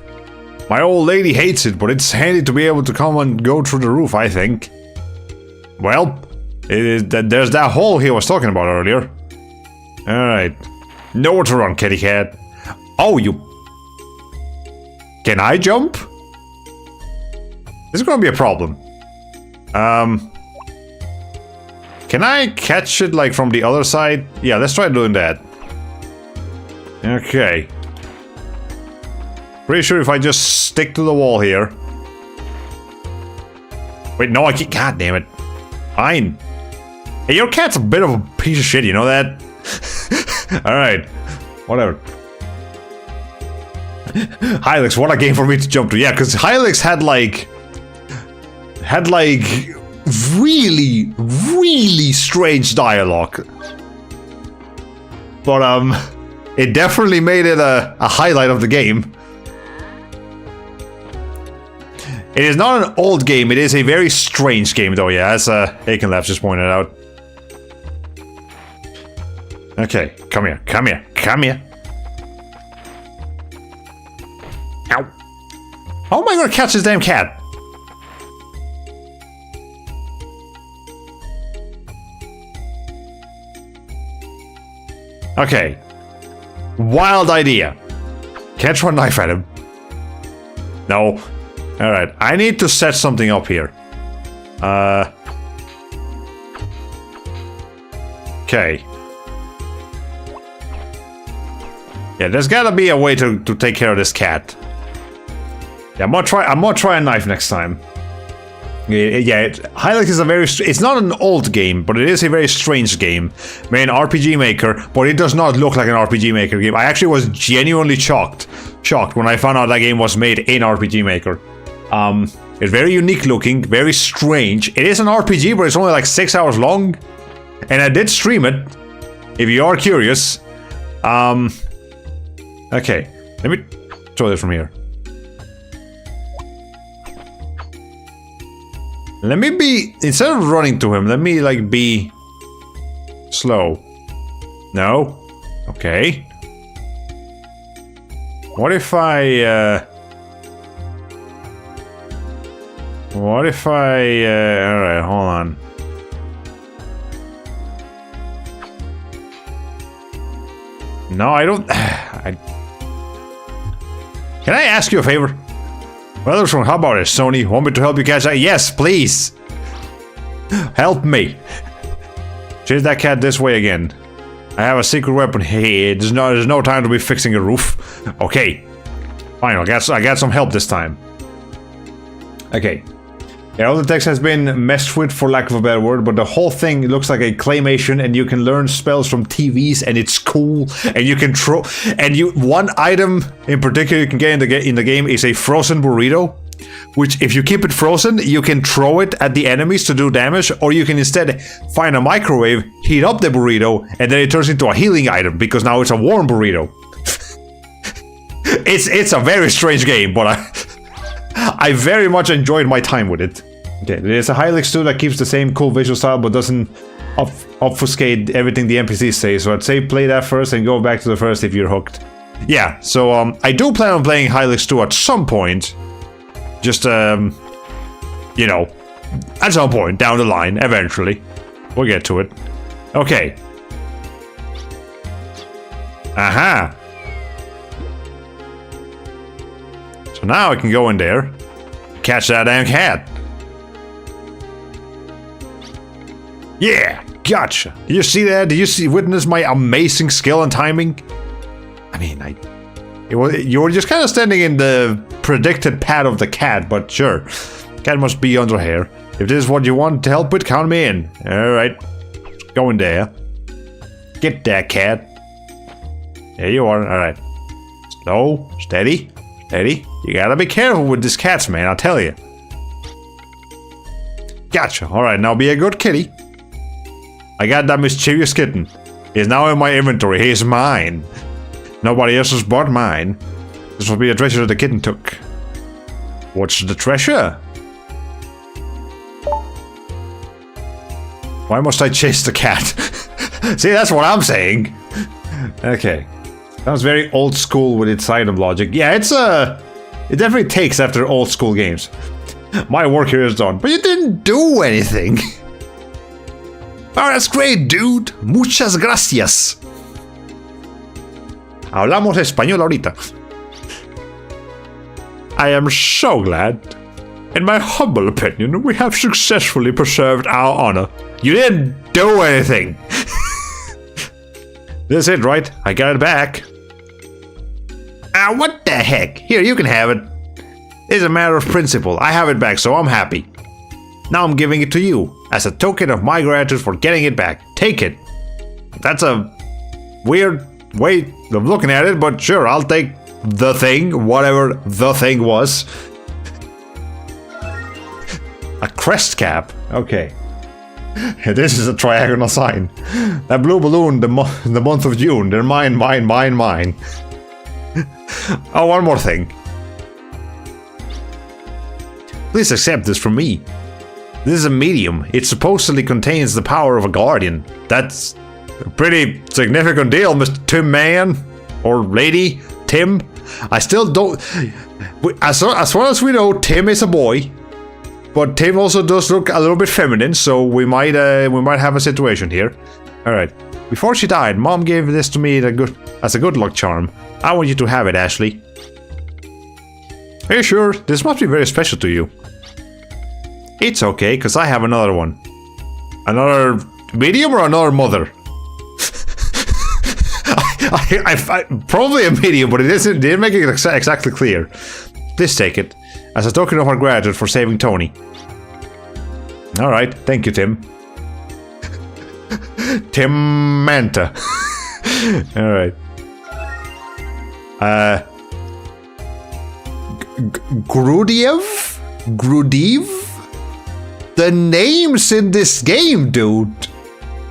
My old lady hates it, but it's handy to be able to come and go through the roof, I think. Well, there's that hole he was talking about earlier. Alright. Nowhere to run, kitty cat. Oh, you... Can I jump? This is gonna be a problem. Can I catch it, like, from the other side? Yeah, let's try doing that. Okay. Pretty sure if I just stick to the wall here... Wait, no, I can't... God damn it. Fine. Hey, your cat's a bit of a piece of shit, you know that? Alright. Whatever. Hylix, what a game for me to jump to. Yeah, because Hylix had like... really, really strange dialogue. But, it definitely made it a highlight of the game. It is not an old game, it is a very strange game though, yeah, as Aikenlabs just pointed out. Okay, come here, come here, come here. Ow. How am I gonna catch this damn cat? Okay. Wild idea. Can't throw a knife at him. No. Alright, I need to set something up here. Okay. Yeah, there's gotta be a way to take care of this cat. Yeah, I'm gonna try a knife next time. Yeah, Hylics is a very... It's not an old game, but it is a very strange game. I mean, RPG Maker, but it does not look like an RPG Maker game. I actually was genuinely shocked when I found out that game was made in RPG Maker. It's very unique looking, very strange. It is an RPG, but it's only like 6 hours long. And I did stream it, if you are curious. Okay, let me throw this from here. Let me be, instead of running to him, let me like be slow. No? Okay. What if I, alright, hold on. No, I don't, Can I ask you a favor? Well, how about it, Sony? Want me to help you catch that? Yes, please! Help me! Chase that cat this way again. I have a secret weapon. Hey, there's no time to be fixing a roof. Okay. Fine, I got some help this time. Okay. Yeah, all the text has been messed with, for lack of a better word, but the whole thing looks like a claymation, and you can learn spells from TVs, and it's cool, and you can throw... And one item in particular you can get in the game is a frozen burrito, which if you keep it frozen, you can throw it at the enemies to do damage, or you can instead find a microwave, heat up the burrito, and then it turns into a healing item, because now it's a warm burrito. It's a very strange game, but I very much enjoyed my time with it. Okay, there's a Hylics too that keeps the same cool visual style but doesn't obfuscate everything the NPCs say, so I'd say play that first and go back to the first if you're hooked. Yeah, so I do plan on playing Hylics 2 at some point. Just, you know, at some point down the line, eventually. We'll get to it. Okay. Aha! So now I can go in there, catch that damn cat. Yeah, gotcha. Did you see that? Did you witness my amazing skill and timing? I mean, you were just kind of standing in the predicted path of the cat, but sure. Cat must be under here. If this is what you want to help with, count me in. Alright. Go in there. Get that cat. There you are. Alright. Slow. Steady. Steady. You gotta be careful with these cats, man, I'll tell you. Gotcha. Alright, now be a good kitty. I got that mischievous kitten. He's now in my inventory. He's mine. Nobody else's but mine. This will be a treasure the kitten took. What's the treasure? Why must I chase the cat? See, that's what I'm saying. Okay. That was very old school with its item logic. Yeah, it definitely takes after old school games. My work here is done. But you didn't do anything. Oh, that's great, dude. Muchas gracias. Hablamos español ahorita. I am so glad. In my humble opinion, we have successfully preserved our honor. You didn't do anything. That's it, right? I got it back. Ah, what the heck? Here, you can have it. It's a matter of principle. I have it back, so I'm happy. Now I'm giving it to you, as a token of my gratitude for getting it back. Take it. That's a weird way of looking at it, but sure, I'll take the thing, whatever the thing was. A crest cap. Okay. This is a triagonal sign. That blue balloon, the month of June. They're mine, mine, mine, mine. Oh, one more thing. Please accept this from me. This is a medium. It supposedly contains the power of a guardian. That's a pretty significant deal, Mr. Tim Man. Or lady, Tim. I still don't... As far as we know, Tim is a boy. But Tim also does look a little bit feminine, so we might have a situation here. Alright. Before she died, Mom gave this to me as a good luck charm. I want you to have it, Ashley. Are you sure? This must be very special to you. It's okay, because I have another one. Another medium or another mother? I probably a medium, but it didn't make it exactly clear. Please take it, as a token of our gratitude for saving Tony. Alright, thank you, Tim. Tim Manta. Alright. Grudiev? The names in this game, dude!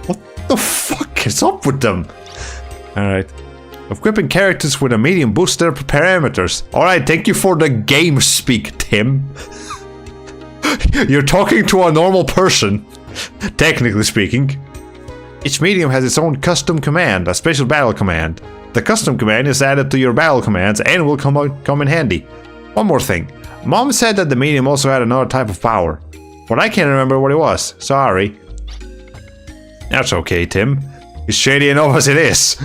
What the fuck is up with them? Alright. Equipping characters with a medium boosts their parameters. Alright, thank you for the game speak, Tim. You're talking to a normal person, technically speaking. Each medium has its own custom command, a special battle command. The custom command is added to your battle commands and will come in handy. One more thing. Mom said that the medium also had another type of power, but I can't remember what it was. Sorry. That's okay, Tim. It's shady enough as it is.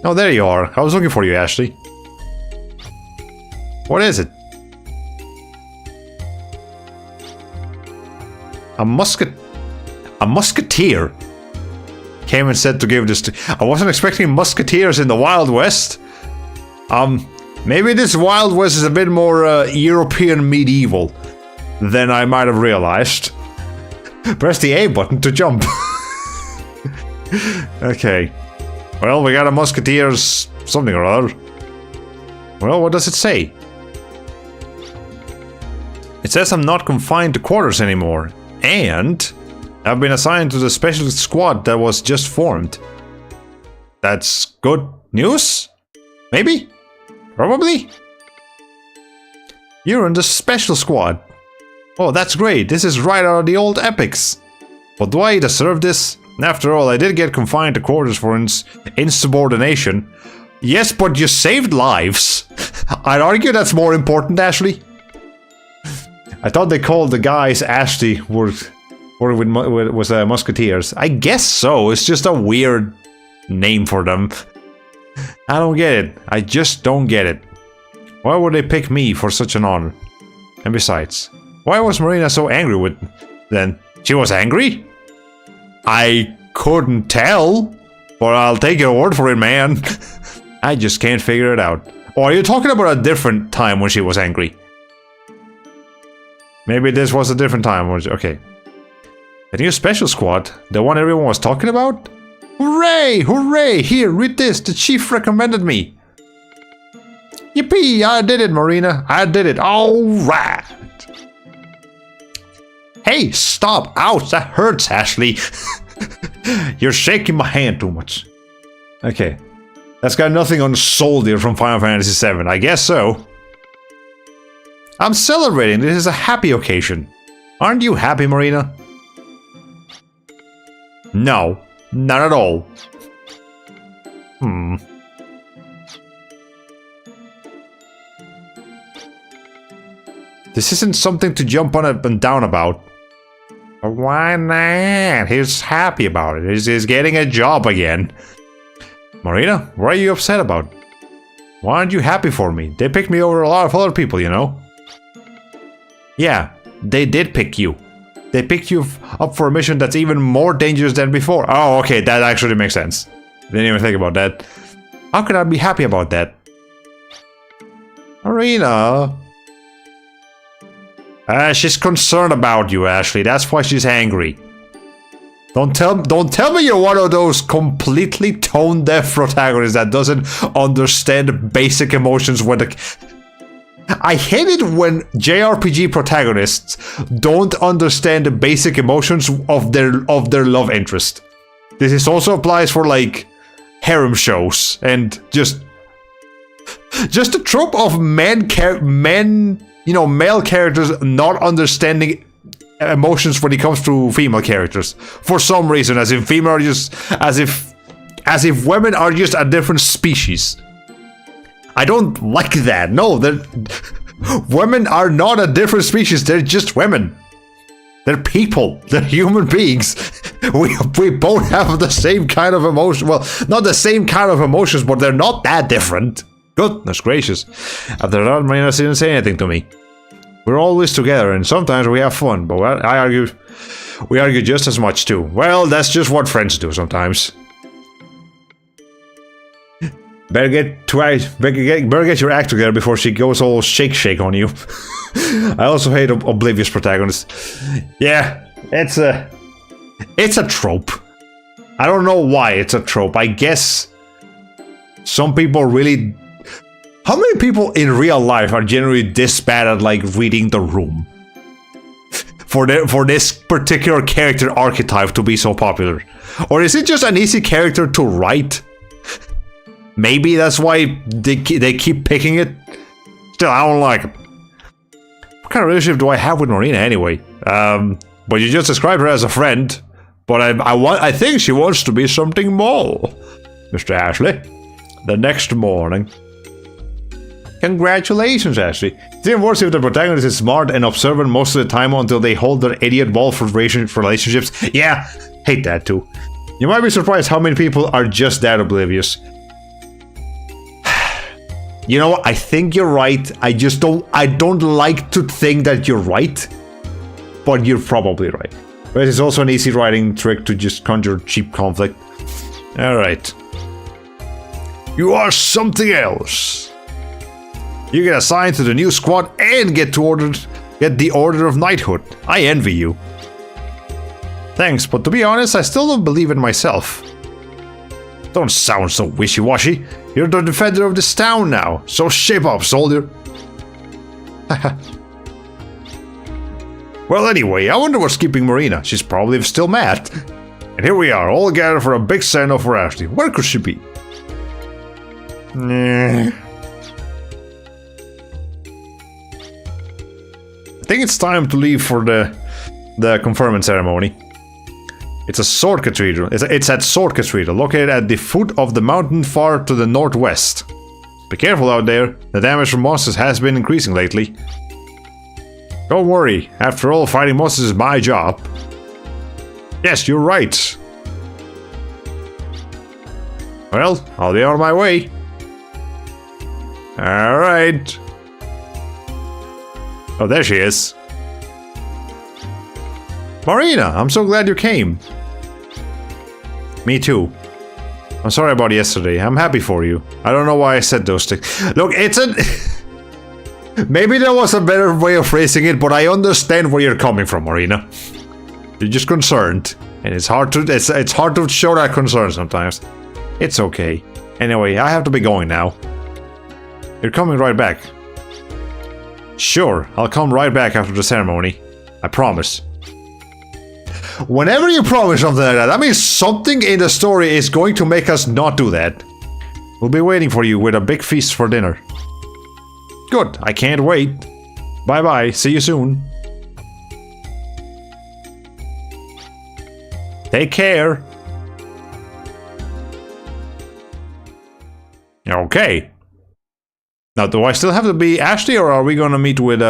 Oh, there you are. I was looking for you, Ashley. What is it? A musketeer came and said to give this to... I wasn't expecting musketeers in the Wild West. Maybe this Wild West is a bit more European medieval than I might have realized. Press the A button to jump. Okay. Well, we got a musketeer's something or other. Well, what does it say? It says I'm not confined to quarters anymore. And I've been assigned to the special squad that was just formed. That's good news? Maybe? Probably? You're in the special squad. Oh, that's great. This is right out of the old epics. But do I deserve this? After all, I did get confined to quarters for insubordination. Yes, but you saved lives. I'd argue that's more important, Ashley. I thought they called the guys Ashley was musketeers. I guess so. It's just a weird name for them. I don't get it. I just don't get it. Why would they pick me for such an honor? And besides, why was Marina so angry with then? She was angry? I couldn't tell, but I'll take your word for it, man. I just can't figure it out. Or are you talking about a different time when she was angry? Maybe this was a different time. Okay. The new special squad, the one everyone was talking about? Hooray! Hooray! Here, read this. The chief recommended me. Yippee! I did it, Marina. I did it. All right. Hey, stop! Ouch! That hurts, Ashley. You're shaking my hand too much. Okay. That's got nothing on Soldier from Final Fantasy VII. I guess so. I'm celebrating. This is a happy occasion. Aren't you happy, Marina? No, not at all. This isn't something to jump on up and down about. Why not? He's happy about it. He's getting a job again. Marina, what are you upset about? Why aren't you happy for me? They picked me over a lot of other people, you know? Yeah, they did pick you. They picked you up for a mission that's even more dangerous than before. Oh, okay, that actually makes sense. Didn't even think about that. How could I be happy about that? Marina. She's concerned about you, Ashley. That's why she's angry. Don't tell me you're one of those completely tone-deaf protagonists that doesn't understand basic emotions when the... I hate it when JRPG protagonists don't understand the basic emotions of their love interest. This also applies for like harem shows and just the trope of male characters not understanding emotions when it comes to female characters for some reason, as if female are just as if women are just a different species. I don't like that. No, women are not a different species. They're just women. They're people. They're human beings. We both have the same kind of emotion. Well, not the same kind of emotions, but they're not that different. Goodness gracious. After that, Marina didn't say anything to me. We're always together, and sometimes we have fun, but we argue just as much too. Well, that's just what friends do sometimes. Better get your act together before she goes all shake on you. I also hate oblivious protagonists. Yeah, it's a trope. I don't know why it's a trope. I guess some people really... How many people in real life are generally this bad at, like, reading the room? For this particular character archetype to be so popular? Or is it just an easy character to write? Maybe that's why they keep picking it? Still, I don't like it. What kind of relationship do I have with Marina anyway? But you just described her as a friend. But I think she wants to be something more. Mr. Ashley. The next morning. Congratulations, Ashley. It's even worse if the protagonist is smart and observant most of the time until they hold their idiot ball for relationships. Yeah, hate that too. You might be surprised how many people are just that oblivious. You know what? I think you're right. I don't like to think that you're right. But you're probably right. But it's also an easy writing trick to just conjure cheap conflict. Alright. You are something else. You get assigned to the new squad and get the Order of Knighthood. I envy you. Thanks, but to be honest, I still don't believe in myself. Don't sound so wishy-washy. You're the defender of this town now, so shape up, soldier. Well, anyway, I wonder what's keeping Marina. She's probably still mad. And here we are, all gathered for a big send-off for Ashley. Where could she be? I think it's time to leave for the conferment ceremony. It's a sword cathedral. It's at Sword Cathedral, located at the foot of the mountain far to the northwest. Be careful out there. The damage from monsters has been increasing lately. Don't worry. After all, fighting monsters is my job. Yes, you're right. Well, I'll be on my way. Alright. Oh, there she is. Marina, I'm so glad you came. Me too. I'm sorry about yesterday. I'm happy for you. I don't know why I said those things. Look, it's a... Maybe there was a better way of phrasing it, but I understand where you're coming from, Marina. You're just concerned. And it's hard to show that concern sometimes. It's okay. Anyway, I have to be going now. You're coming right back. Sure, I'll come right back after the ceremony. I promise. Whenever you promise something like that, that means something in the story is going to make us not do that. We'll be waiting for you with a big feast for dinner. Good, I can't wait. Bye-bye, see you soon. Take care. Okay. Now, do I still have to be Ashley, or are we gonna meet with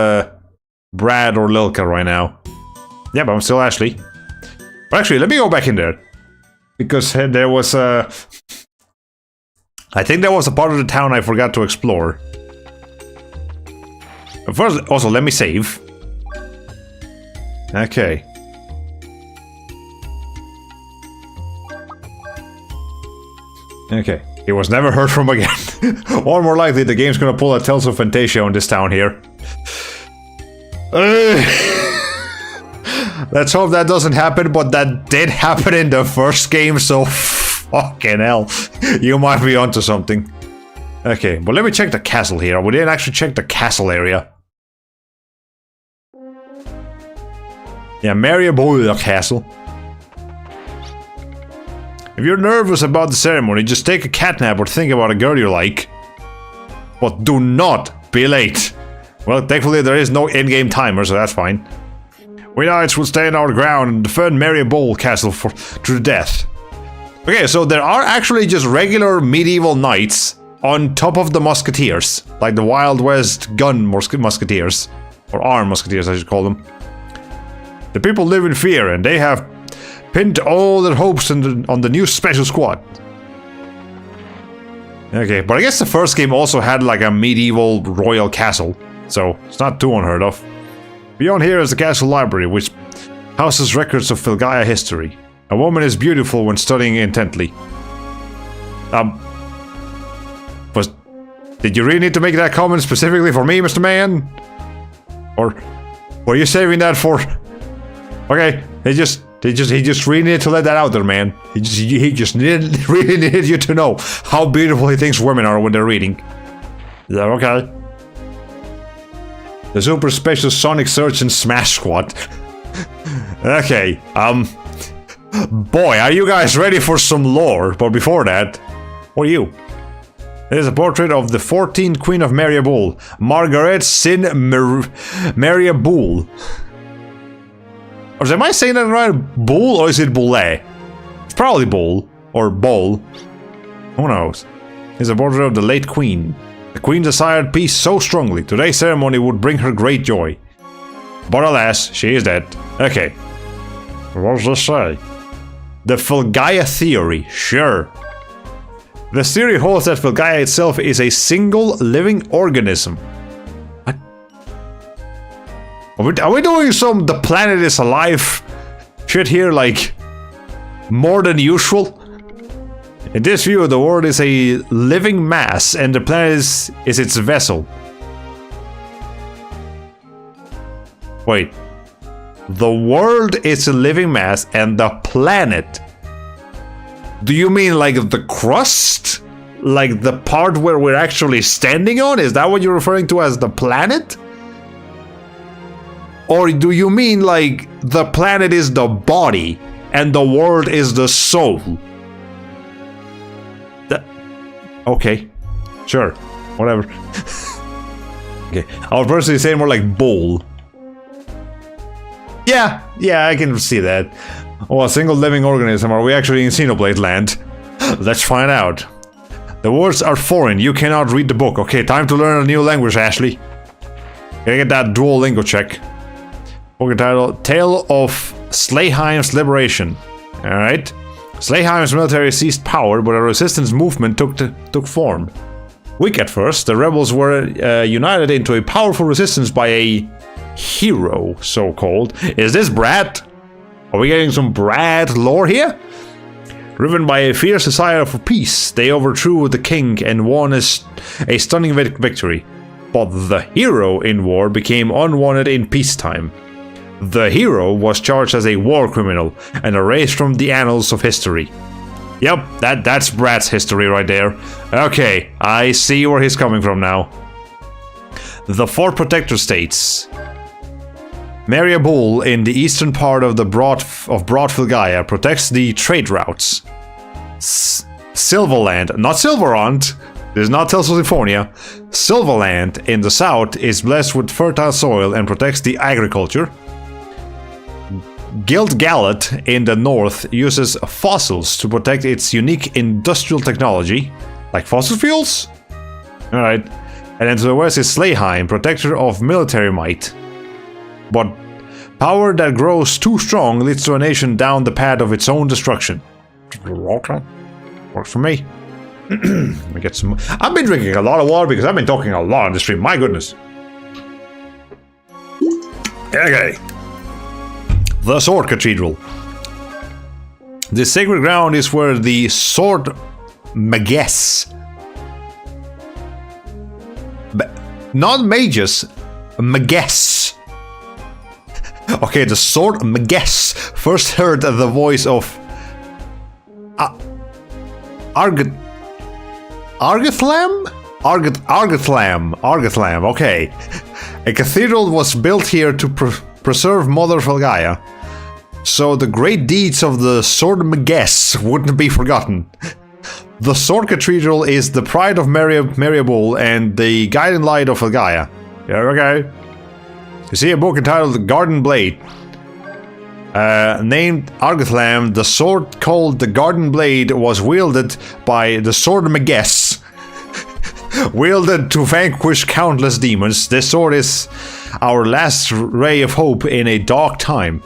Brad or Lilka right now? Yeah, but I'm still Ashley. But actually, let me go back in there. Because there was a... I think there was a part of the town I forgot to explore. First, also, let me save. Okay. Okay. He was never heard from again. Or more likely, the game's gonna pull a Tales of Fantasia on this town here. Let's hope that doesn't happen, but that did happen in the first game, so fucking hell. You might be onto something. Okay, but let me check the castle here. We didn't actually check the castle area. Yeah, Mariabola Castle. If you're nervous about the ceremony, just take a catnap or think about a girl you like. But do not be late. Well, thankfully there is no in-game timer, so that's fine. We knights will stand our ground and defend Mariabola Castle to the death. Okay, so there are actually just regular medieval knights on top of the musketeers. Like the Wild West gun musketeers. Or armed musketeers, I should call them. The people live in fear, and they have pinned all their hopes on the new special squad. Okay, but I guess the first game also had like a medieval royal castle, so it's not too unheard of. Beyond here is the castle library, which houses records of Filgaia history. A woman is beautiful when studying intently. Did you really need to make that comment specifically for me, Mr. Man? Or were you saving that for... Okay, he just really needed to let that out there, man. He just really needed you to know how beautiful he thinks women are when they're reading. Yeah, okay. The super special Sonic Search and Smash Squad. Okay, boy, are you guys ready for some lore? But before that, what are you? There's a portrait of the 14th Queen of Mariabool, Margaret Sin Mariabool. Or am I saying that right? Bool or is it Boulet? It's probably Bool or Bowl. Who knows? There's a portrait of the late Queen. The Queen desired peace so strongly, today's ceremony would bring her great joy. But alas, she is dead. Okay. What does this say? The Filgaia theory, sure. The theory holds that Filgaia itself is a single living organism. What? Are we doing some the planet is alive shit here, like more than usual? In this view, the world is a living mass and the planet is its vessel. Wait. The world is a living mass and the planet. Do you mean like the crust? Like the part where we're actually standing on? Is that what you're referring to as the planet? Or do you mean like the planet is the body and the world is the soul? Okay, sure, whatever. Okay, I was personally saying more like bowl. Yeah, I can see that. Oh, a single living organism. Are we actually in Xenoblade land? Let's find out. The words are foreign. You cannot read the book. Okay, time to learn a new language, Ashley. Gotta get that Duolingo check. Book title: Tale of Slayheim's Liberation. All right. Slayheim's military seized power, but a resistance movement took form. Weak at first, the rebels were united into a powerful resistance by a hero, so-called. Is this Brad? Are we getting some Brad lore here? Driven by a fierce desire for peace, they overthrew the king and won a stunning victory. But the hero in war became unwanted in peacetime. The hero was charged as a war criminal and erased from the annals of history. Yep, that's Brad's history right there. Okay, I see where he's coming from now. The Four Protector States. Mariabool, in the eastern part of the Broad Filgaia, protects the trade routes. Silverland, not Silverant, this is not Telsosymphonia. Silverland in the south is blessed with fertile soil and protects the agriculture. Guild Gallet in the north uses fossils to protect its unique industrial technology, like fossil fuels? Alright. And then to the west is Slayheim, protector of military might. But power that grows too strong leads to a nation down the path of its own destruction. Okay. Works for me. Let me get some... I've been drinking a lot of water because I've been talking a lot on the stream, my goodness. Okay. The Sword Cathedral. The sacred ground is where the Sword Mages... Not mages, Mages. Okay, the Sword Mages first heard the voice of... Argathlam, okay. A cathedral was built here to preserve Mother Filgaia, so the great deeds of the Sword Mages wouldn't be forgotten. The Sword Cathedral is the pride of Mariabool and the guiding light of Filgaia. Yeah, okay. You see a book entitled The Garden Blade. Named Argathlam, the sword called the Garden Blade was wielded by the Sword Mages. Wielded to vanquish countless demons, this sword is our last ray of hope in a dark time.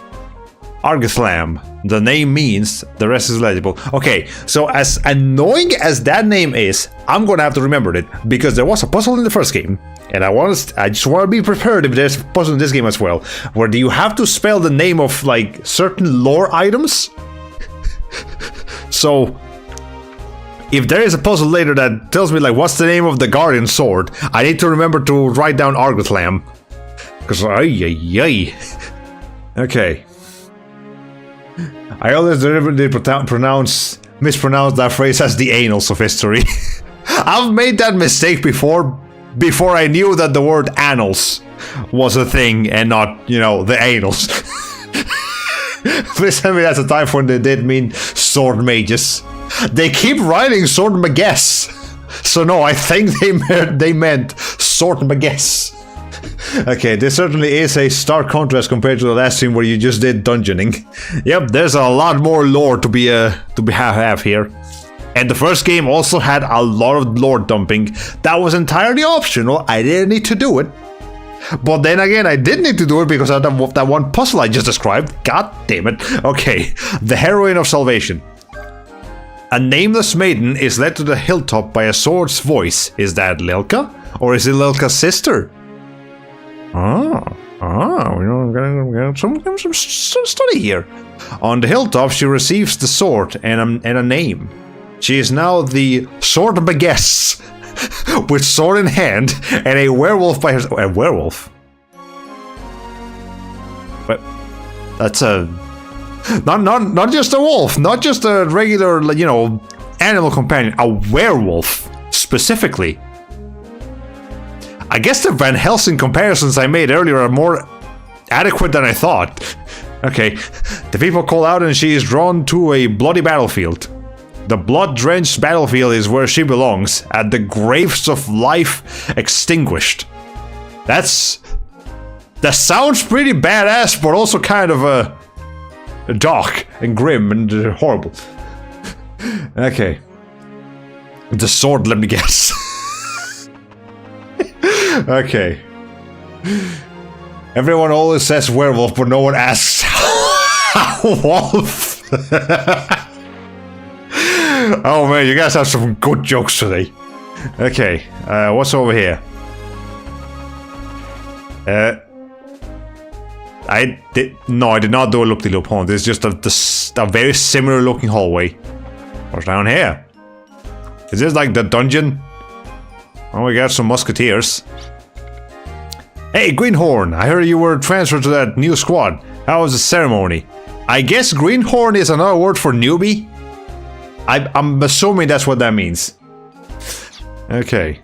Argathlam, the name means, the rest is legible. Okay, so as annoying as that name is, I'm gonna have to remember it, because there was a puzzle in the first game, and I just want to be prepared if there's a puzzle in this game as well, where do you have to spell the name of, like, certain lore items? So, if there is a puzzle later that tells me, like, what's the name of the Guardian Sword, I need to remember to write down Argotlam. Because, ay. Okay. I always deliberately mispronounce that phrase as the annals of history. I've made that mistake before I knew that the word annals was a thing and not, you know, the annals. Please tell me that's a time when they did mean sword mages. They keep writing sword mages. So no, I think they meant sword mages. Okay, this certainly is a stark contrast compared to the last stream where you just did dungeoning. Yep, there's a lot more lore to have here. And the first game also had a lot of lore dumping that was entirely optional. I didn't need to do it. But then again, I did need to do it because of that one puzzle I just described. God damn it. Okay, the Heroine of Salvation. A nameless maiden is led to the hilltop by a sword's voice. Is that Lilka? Or is it Lilka's sister? We're gonna some study here. On the hilltop, she receives the sword and a name. She is now the Sword Mages, with sword in hand and a werewolf by her. A werewolf? But that's a not just a wolf, not just a regular, you know, animal companion. A werewolf specifically. I guess the Van Helsing comparisons I made earlier are more adequate than I thought. Okay, the people call out and she is drawn to a bloody battlefield. The blood-drenched battlefield is where she belongs, at the graves of life extinguished. That sounds pretty badass, but also kind of dark and grim and horrible. Okay. The sword, let me guess. Okay. Everyone always says werewolf, but no one asks wolf. Oh man, you guys have some good jokes today. Okay, what's over here? I did not do a loop-de-loop home. This is just a very similar looking hallway. What's down here? Is this like the dungeon? Oh, we got some musketeers. Hey, Greenhorn, I heard you were transferred to that new squad. How was the ceremony? I guess Greenhorn is another word for newbie? I'm assuming that's what that means. Okay.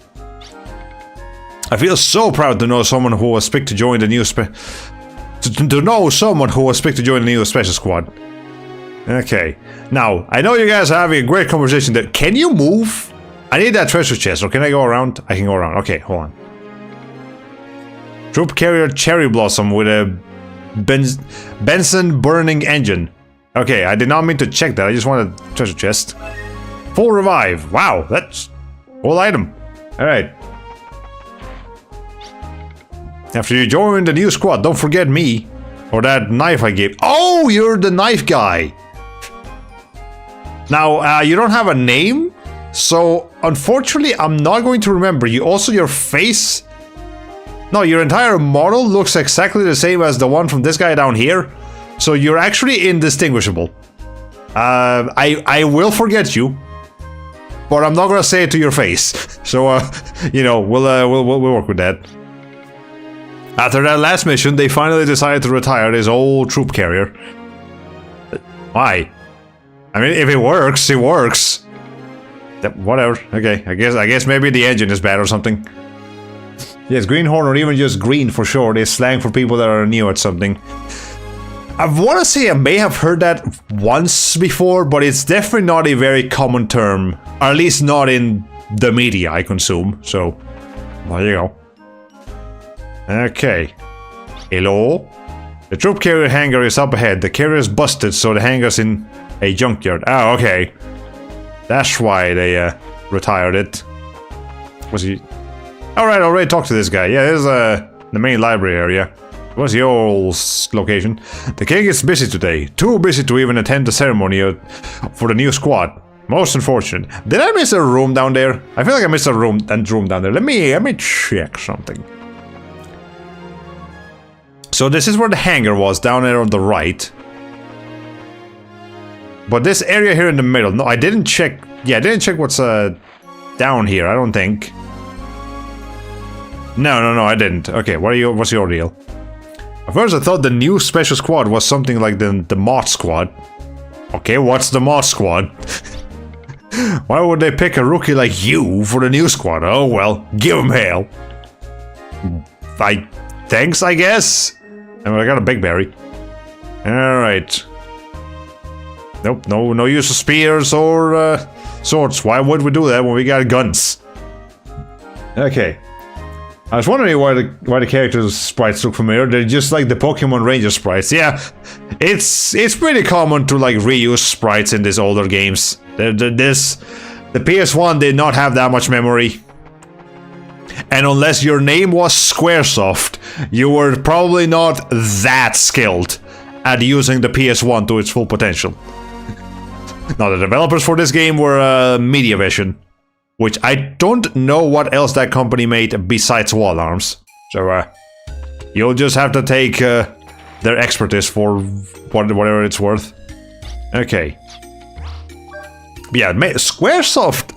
I feel so proud to know someone who was picked to join the new to know someone who was picked to join the new special squad. Okay. Now, I know you guys are having a great conversation there. Can you move? I need that treasure chest, or can I go around? I can go around. Okay, hold on. Troop carrier Cherry Blossom with a Benson burning engine. Okay, I did not mean to check that. I just wanted a treasure chest. Full revive. Wow, that's whole item. Alright. After you join the new squad, don't forget me. Or that knife I gave. Oh, you're the knife guy. Now, you don't have a name. So, unfortunately, I'm not going to remember you. Also, your face... No, your entire model looks exactly the same as the one from this guy down here. So, you're actually indistinguishable. I will forget you. But I'm not gonna say it to your face. So, you know, we'll work with that. After that last mission, they finally decided to retire this old troop carrier. Why? I mean, if it works, it works. Whatever. Okay, I guess maybe the engine is bad or something. Yes, greenhorn or even just green for short is slang for people that are new at something. I want to say I may have heard that once before, but it's definitely not a very common term. Or at least not in the media I consume, so there you go. Okay. Hello? The troop carrier hangar is up ahead. The carrier is busted, so the hangar's in a junkyard. Oh, okay. That's why they retired it. Was he... Alright, already talked to this guy. Yeah, this is the main library area. What's your location? The king is busy today. Too busy to even attend the ceremony for the new squad. Most unfortunate. Did I miss a room down there? I feel like I missed a room down there. Let me check something. So this is where the hangar was, down there on the right. But this area here in the middle, no, I didn't check. Yeah, I didn't check what's down here. I don't think. No, I didn't. Okay, what's your deal? At first, I thought the new special squad was something like the Moth Squad. Okay, what's the Moth Squad? Why would they pick a rookie like you for the new squad? Oh well, give him hell. Thanks, I guess. And I got a big berry. Alright. Nope, no use of spears or swords. Why would we do that when we got guns? Okay. I was wondering why the characters' sprites look familiar. They're just like the Pokemon Ranger sprites. Yeah, it's pretty common to like reuse sprites in these older games. The PS1 did not have that much memory. And unless your name was Squaresoft, you were probably not that skilled at using the PS1 to its full potential. Now, the developers for this game were Mediavision, which I don't know what else that company made besides wall arms. So, you'll just have to take their expertise for whatever it's worth. Okay. Yeah, Squaresoft.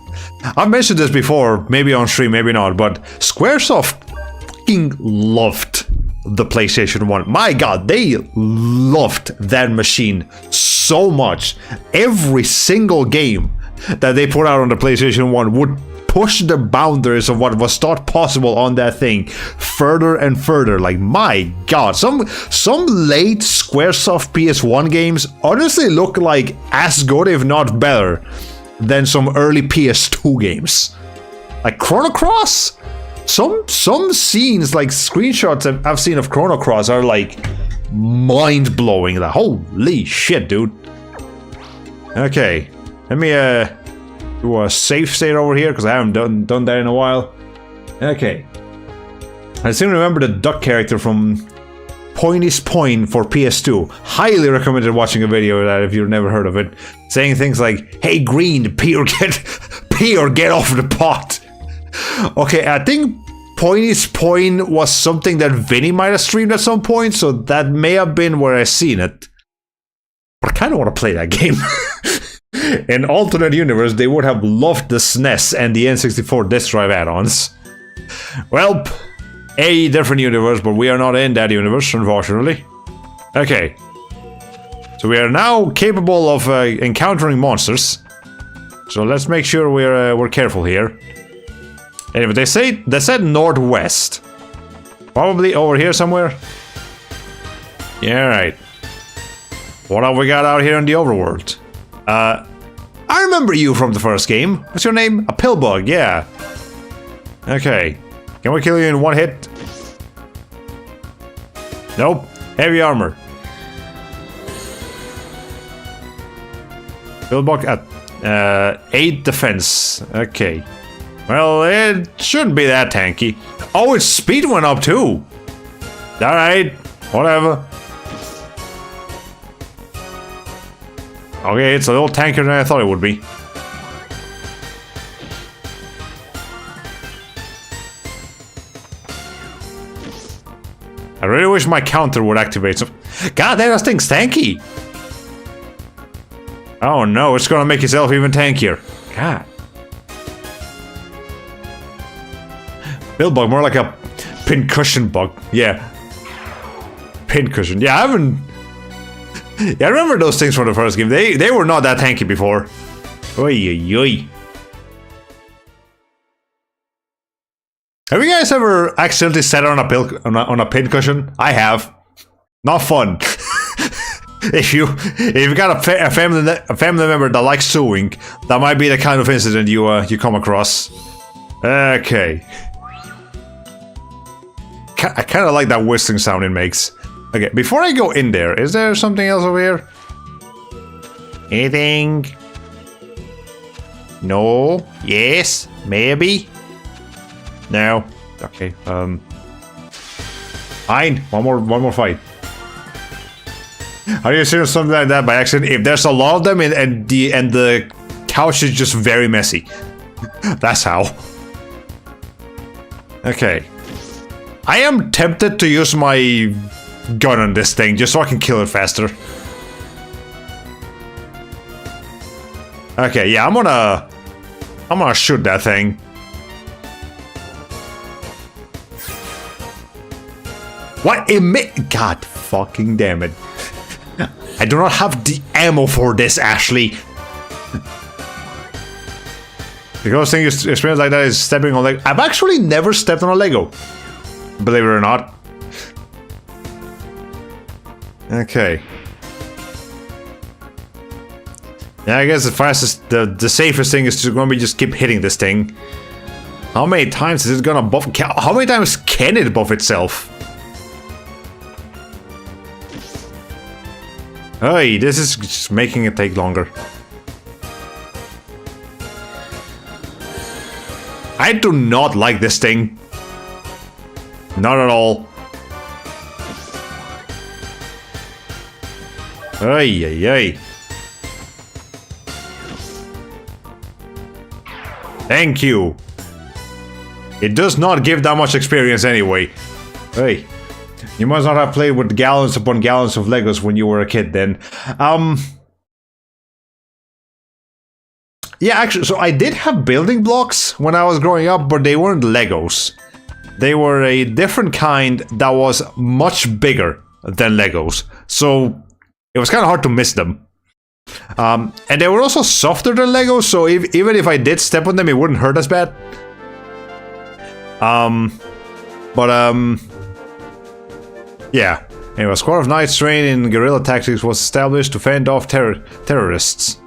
I've mentioned this before, maybe on stream, maybe not, but Squaresoft fucking loved the PlayStation 1. My god, they loved that machine so much. Every single game that they put out on the PlayStation 1 would push the boundaries of what was thought possible on that thing further and further. Like, my god, some late Squaresoft PS1 games honestly look like as good, if not better, than some early PS2 games. Like Chrono Cross? Some scenes, like screenshots I've seen of Chrono Cross, are like mind-blowing. Like, holy shit, dude. Okay, let me do a safe state over here, because I haven't done that in a while. Okay. I seem to remember the duck character from Pointy's Point for PS2. Highly recommended watching a video of that if you've never heard of it. Saying things like, "Hey Green, pee or get off the pot." Okay, I think Pointy's Point was something that Vinny might have streamed at some point, so that may have been where I seen it. But I kind of want to play that game. In alternate universe, they would have loved the SNES and the N64 disc drive add-ons. Well, a different universe, but we are not in that universe, unfortunately. Okay. So we are now capable of encountering monsters. So let's make sure we're careful here. Anyway, they said northwest. Probably over here somewhere. Yeah, right. What have we got out here in the overworld? I remember you from the first game. What's your name? A pillbug, yeah. Okay. Can we kill you in one hit? Nope. Heavy armor. Pillbug at 8 defense. Okay. Well, it shouldn't be that tanky. Oh, its speed went up too. Alright. Whatever. Okay, it's a little tankier than I thought it would be. I really wish my counter would activate some. God damn, that thing's tanky! Oh no, it's gonna make itself even tankier. God. Pillbug, more like a pincushion bug. Yeah. Pincushion. Yeah, I haven't... Yeah, I remember those things from the first game. They were not that tanky before. Oy, oy, oy. Have you guys ever accidentally sat on a pincushion? I have. Not fun. If you've got a family member that likes suing, that might be the kind of incident you come across. Okay. I kind of like that whistling sound it makes. Okay, before I go in there, is there something else over here? Anything? No? Yes? Maybe? No? Okay, Fine. One more fight. Are you serious? Something like that by accident? If there's a lot of them and the couch is just very messy. That's how. Okay. I am tempted to use my gun on this thing just so I can kill it faster. Okay, yeah, I'm gonna shoot that thing. What? God fucking damn it. I do not have the ammo for this, Ashley. The ghost thing experience like that is stepping on Lego. I've actually never stepped on a Lego. Believe it or not. Okay. Yeah, I guess the fastest, the safest thing is to gonna be just keep hitting this thing. How many times is it gonna buff? How many times can it buff itself? Hey, this is just making it take longer. I do not like this thing. Not at all. Ay, ay, ay. Thank you. It does not give that much experience anyway. Hey. You must not have played with gallons upon gallons of Legos when you were a kid then. Yeah, actually, so I did have building blocks when I was growing up, but they weren't Legos. They were a different kind that was much bigger than Legos. So it was kind of hard to miss them. And they were also softer than Legos, so even if I did step on them, it wouldn't hurt as bad. Yeah. Anyway, a squad of knights trained in guerrilla tactics was established to fend off terrorists.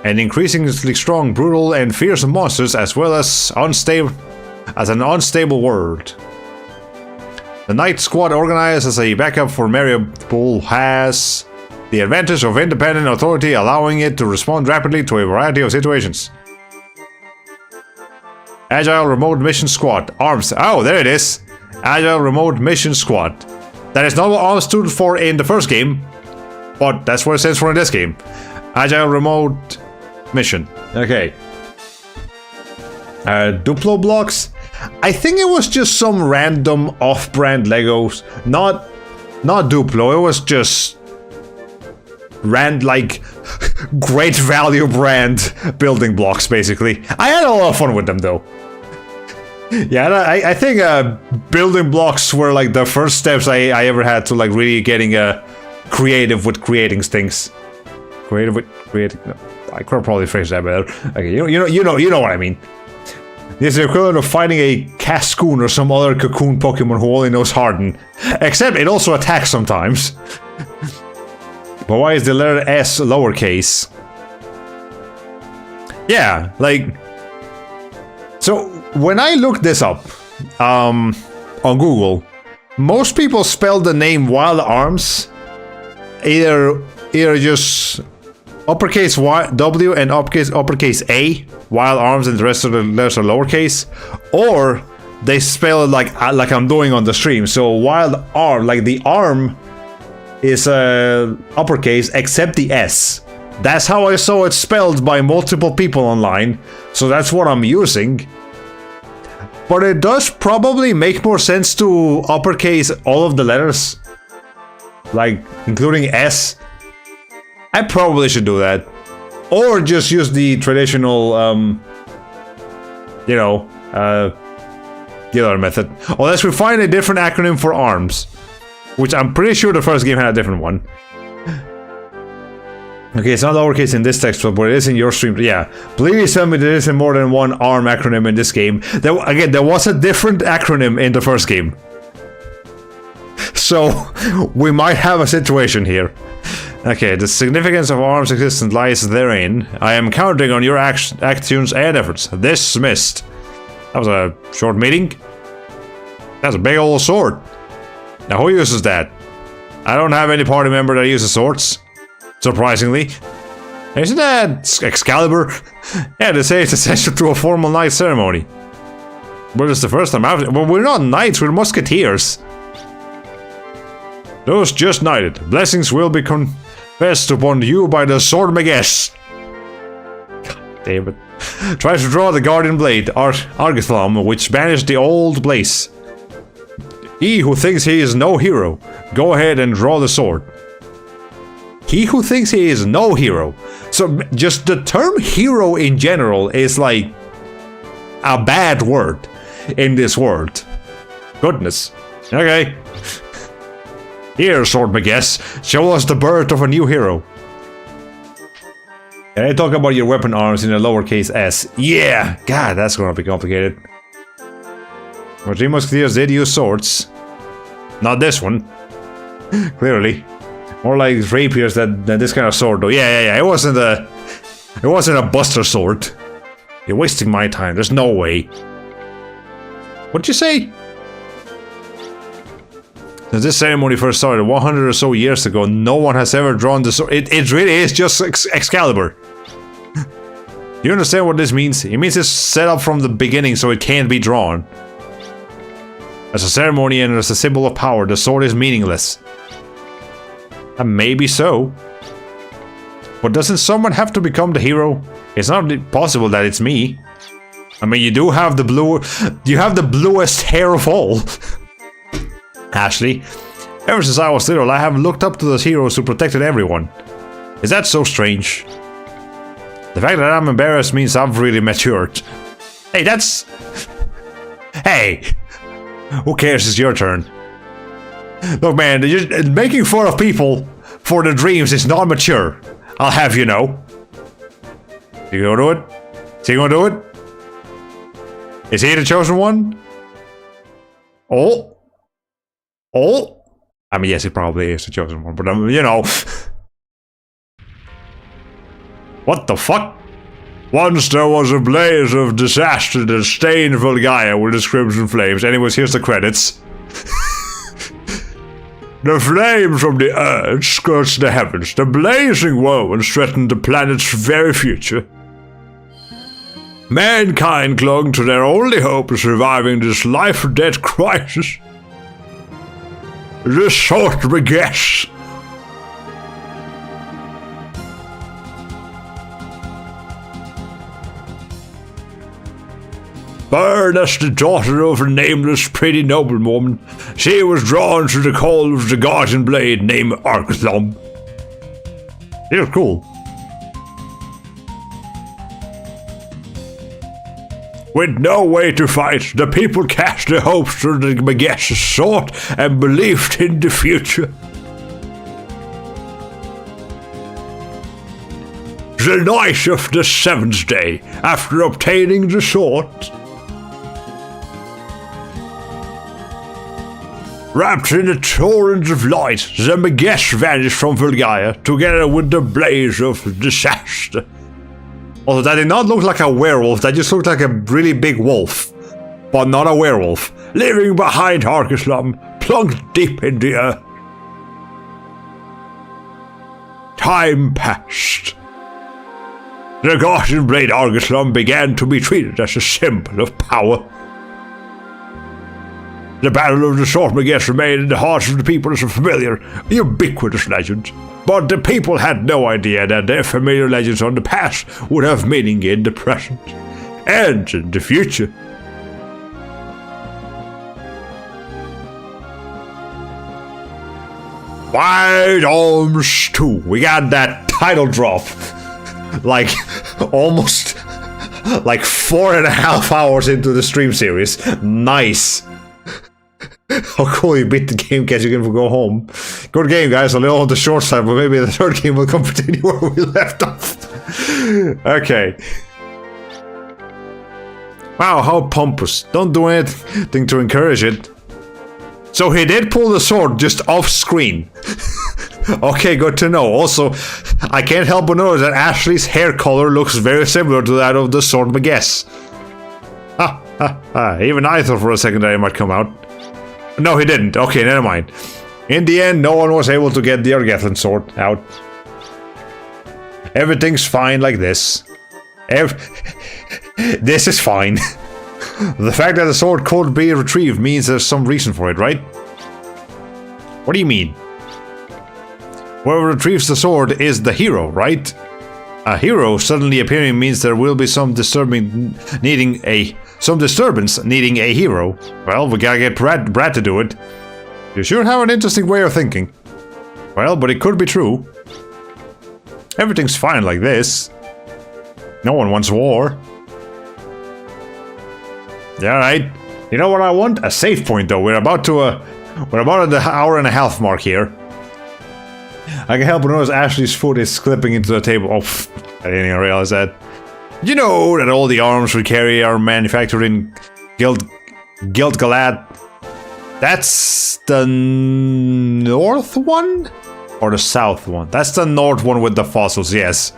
And increasingly strong, brutal, and fearsome monsters, as well as an unstable world. The Knight Squad, organized as a backup for Mariupol, has the advantage of independent authority, allowing it to respond rapidly to a variety of situations. Agile Remote Mission Squad. ARMS. Oh, there it is. Agile Remote Mission Squad. That is not what ARMS stood for in the first game, but that's what it stands for in this game. Agile Remote Mission. Okay. Duplo blocks. I think it was just some random off-brand Legos. Not Duplo. It was just like great value brand building blocks, basically. I had a lot of fun with them though. Yeah, I think building blocks were like the first steps I ever had to like really getting creative with creating things. Creative with creating. No, I could probably phrase that better. Okay, you know what I mean. This is the equivalent of fighting a Cascoon or some other cocoon Pokemon who only knows Harden. Except it also attacks sometimes. But why is the letter S lowercase? Yeah, like... So, when I looked this up on Google, most people spell the name Wild Arms either just uppercase W and uppercase A, Wild Arms, and the rest of the letters are lowercase, or they spell it like I'm doing on the stream. So Wild Arm, like the arm is uppercase except the S. That's how I saw it spelled by multiple people online, so that's what I'm using. But it does probably make more sense to uppercase all of the letters, like including S. I probably should do that, or just use the traditional, the other method. Unless we find a different acronym for ARMS, which I'm pretty sure the first game had a different one. Okay, it's not lowercase in this textbook, but it is in your stream. Yeah, please tell me there isn't more than one ARM acronym in this game. There was a different acronym in the first game. So, we might have a situation here. Okay, the significance of ARM's existence lies therein. I am counting on your actions and efforts. Dismissed. That was a short meeting. That's a big old sword. Now, who uses that? I don't have any party member that uses swords. Surprisingly. Isn't that Excalibur? Yeah, they say it's essential to a formal knight ceremony. But it's the first time I've... Well, we're not knights, we're musketeers. Those just knighted. Blessings will be confessed upon you by the sword Mages. God damn it. Try to draw the guardian blade, Argithlom, which banished the old blaze. He who thinks he is no hero, go ahead and draw the sword. He who thinks he is no hero. So just the term hero in general is like a bad word in this world. Goodness. Okay. Here, sword Mages, show us the birth of a new hero. Can I talk about your weapon arms in a lowercase s? Yeah! God, that's gonna be complicated. Well, Three Musketeers did use swords. Not this one. Clearly. More like rapiers than this kind of sword though. Yeah. It wasn't a buster sword. You're wasting my time. There's no way. What'd you say? Since this ceremony first started 100 or so years ago, no one has ever drawn the sword. It really is just Excalibur. Do you understand what this means? It means it's set up from the beginning so it can't be drawn. As a ceremony and as a symbol of power, the sword is meaningless. And maybe so. But doesn't someone have to become the hero? It's not possible that it's me. I mean, you do have the blue... You have the bluest hair of all. Ashley, ever since I was little, I have looked up to those heroes who protected everyone. Is that so strange? The fact that I'm embarrassed means I've really matured. Hey, that's... Hey! Who cares? It's your turn. Look, man, making fun of people for their dreams is not mature. I'll have you know. You gonna do it? Is he gonna do it? Is he the chosen one? Oh? Oh? I mean, yes, he probably is the chosen one, but you know. What the fuck? Once there was a blaze of disaster that stained Vulgaia with its crimson flames. Anyways, here's the credits. The flames from the earth scorched the heavens. The blazing whirlwinds threatened the planet's very future. Mankind clung to their only hope of surviving this life-or-death crisis. The sword Mages. Born as the daughter of a nameless pretty noblewoman, she was drawn to the call of the guardian blade named Argithlom. It was cool. With no way to fight, the people cast their hopes to the Mages' sword and believed in the future. The night of the 7th day, after obtaining the sword, wrapped in a torrent of light, the Mages vanished from Vulgaia, together with the blaze of disaster. Although that did not look like a werewolf, that just looked like a really big wolf. But not a werewolf, leaving behind Argithlom, plunged deep in the earth. Time passed. The guardian blade Argithlom began to be treated as a symbol of power. The Battle of the Sword Mages remained in the hearts of the people as a familiar, ubiquitous legend. But the people had no idea that their familiar legends on the past would have meaning in the present and in the future. Wide Arms 2. We got that title drop. Like, almost like 4.5 hours into the stream series. Nice. How cool you beat the game, catch you can go home. Good game, guys. A little on the short side, but maybe the third game will continue where we left off. Okay. Wow, how pompous. Don't do anything to encourage it. So he did pull the sword just off screen. Okay, good to know. Also, I can't help but notice that Ashley's hair color looks very similar to that of the sword Mages. Even I thought for a second that it might come out. No, he didn't. Okay, never mind. In the end, no one was able to get the Argithlom sword out. Everything's fine like this. This is fine. The fact that the sword could be retrieved means there's some reason for it, right? What do you mean? Whoever retrieves the sword is the hero, right? A hero suddenly appearing means there will be some disturbance needing a hero. Well, we gotta get Brad to do it. You sure have an interesting way of thinking. Well, but it could be true. Everything's fine like this. No one wants war. Yeah, right. You know what I want? A save point, though. We're about at the hour and a half mark here. I can help but notice Ashley's foot is clipping into the table. Oh, I didn't even realize that. You know that all the arms we carry are manufactured in Gilgalad. That's the north one? Or the south one? That's the north one with the fossils, yes.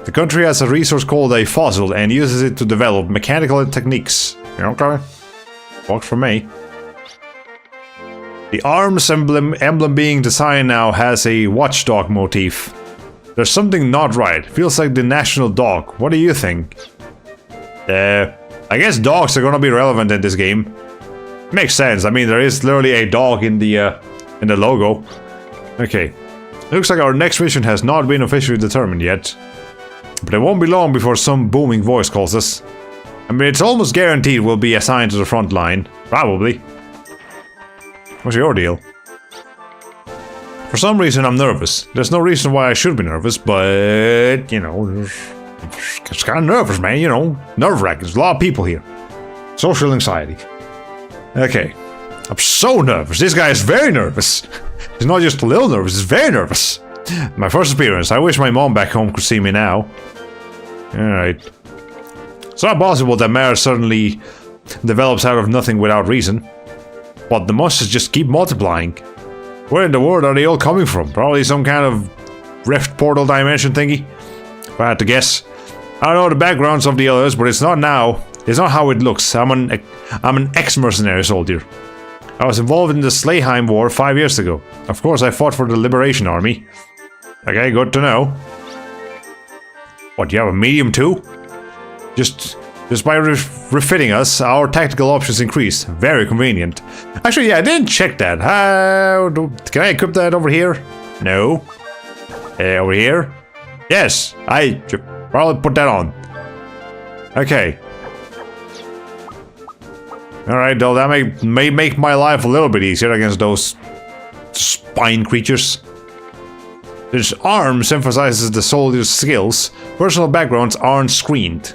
The country has a resource called a fossil and uses it to develop mechanical techniques. Okay. Works for me. The arms emblem being designed now has a watchdog motif. There's something not right. Feels like the national dog. What do you think? I guess dogs are gonna be relevant in this game. Makes sense. I mean, there is literally a dog in the logo. Okay. Looks like our next mission has not been officially determined yet. But it won't be long before some booming voice calls us. I mean, it's almost guaranteed we'll be assigned to the front line. Probably. What's your deal? For some reason, I'm nervous. There's no reason why I should be nervous, but, you know, it's kind of nervous, man, you know. Nerve-wracking. There's a lot of people here. Social anxiety. Okay. I'm so nervous. This guy is very nervous. He's not just a little nervous, he's very nervous. My first appearance. I wish my mom back home could see me now. Alright. It's not possible that Mara suddenly develops out of nothing without reason. But the monsters just keep multiplying. Where in the world are they all coming from? Probably some kind of rift portal dimension thingy? If I had to guess. I don't know the backgrounds of the others, but it's not now. It's not how it looks. I'm an ex-mercenary soldier. I was involved in the Slayheim War 5 years ago. Of course, I fought for the Liberation Army. Okay, good to know. What, you have a medium too? Just by refitting us, our tactical options increase. Very convenient. Actually, yeah, I didn't check that. Can I equip that over here? No. Over here? Yes, I should probably put that on. Okay. Alright, though, that may make my life a little bit easier against those spine creatures. His arms emphasizes the soldier's skills. Personal backgrounds aren't screened.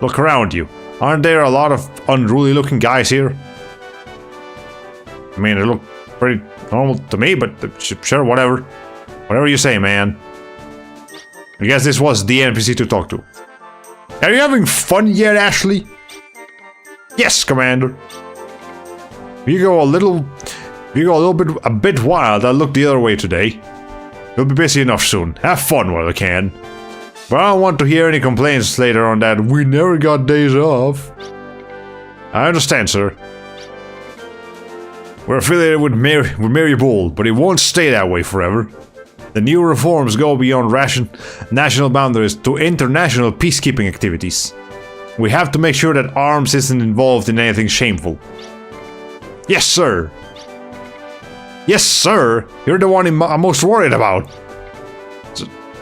Look around you. Aren't there a lot of unruly looking guys here? I mean, they look pretty normal to me, but sure, whatever. Whatever you say, man. I guess this was the NPC to talk to. Are you having fun yet, Ashley? Yes, Commander. If you go a bit wild, I'll look the other way today. You'll be busy enough soon. Have fun while you can. But I don't want to hear any complaints later on that we never got days off. I understand, sir. We're affiliated with Mary Bull, but it won't stay that way forever. The new reforms go beyond national boundaries to international peacekeeping activities. We have to make sure that arms isn't involved in anything shameful. Yes, sir. Yes, sir. You're the one I'm most worried about.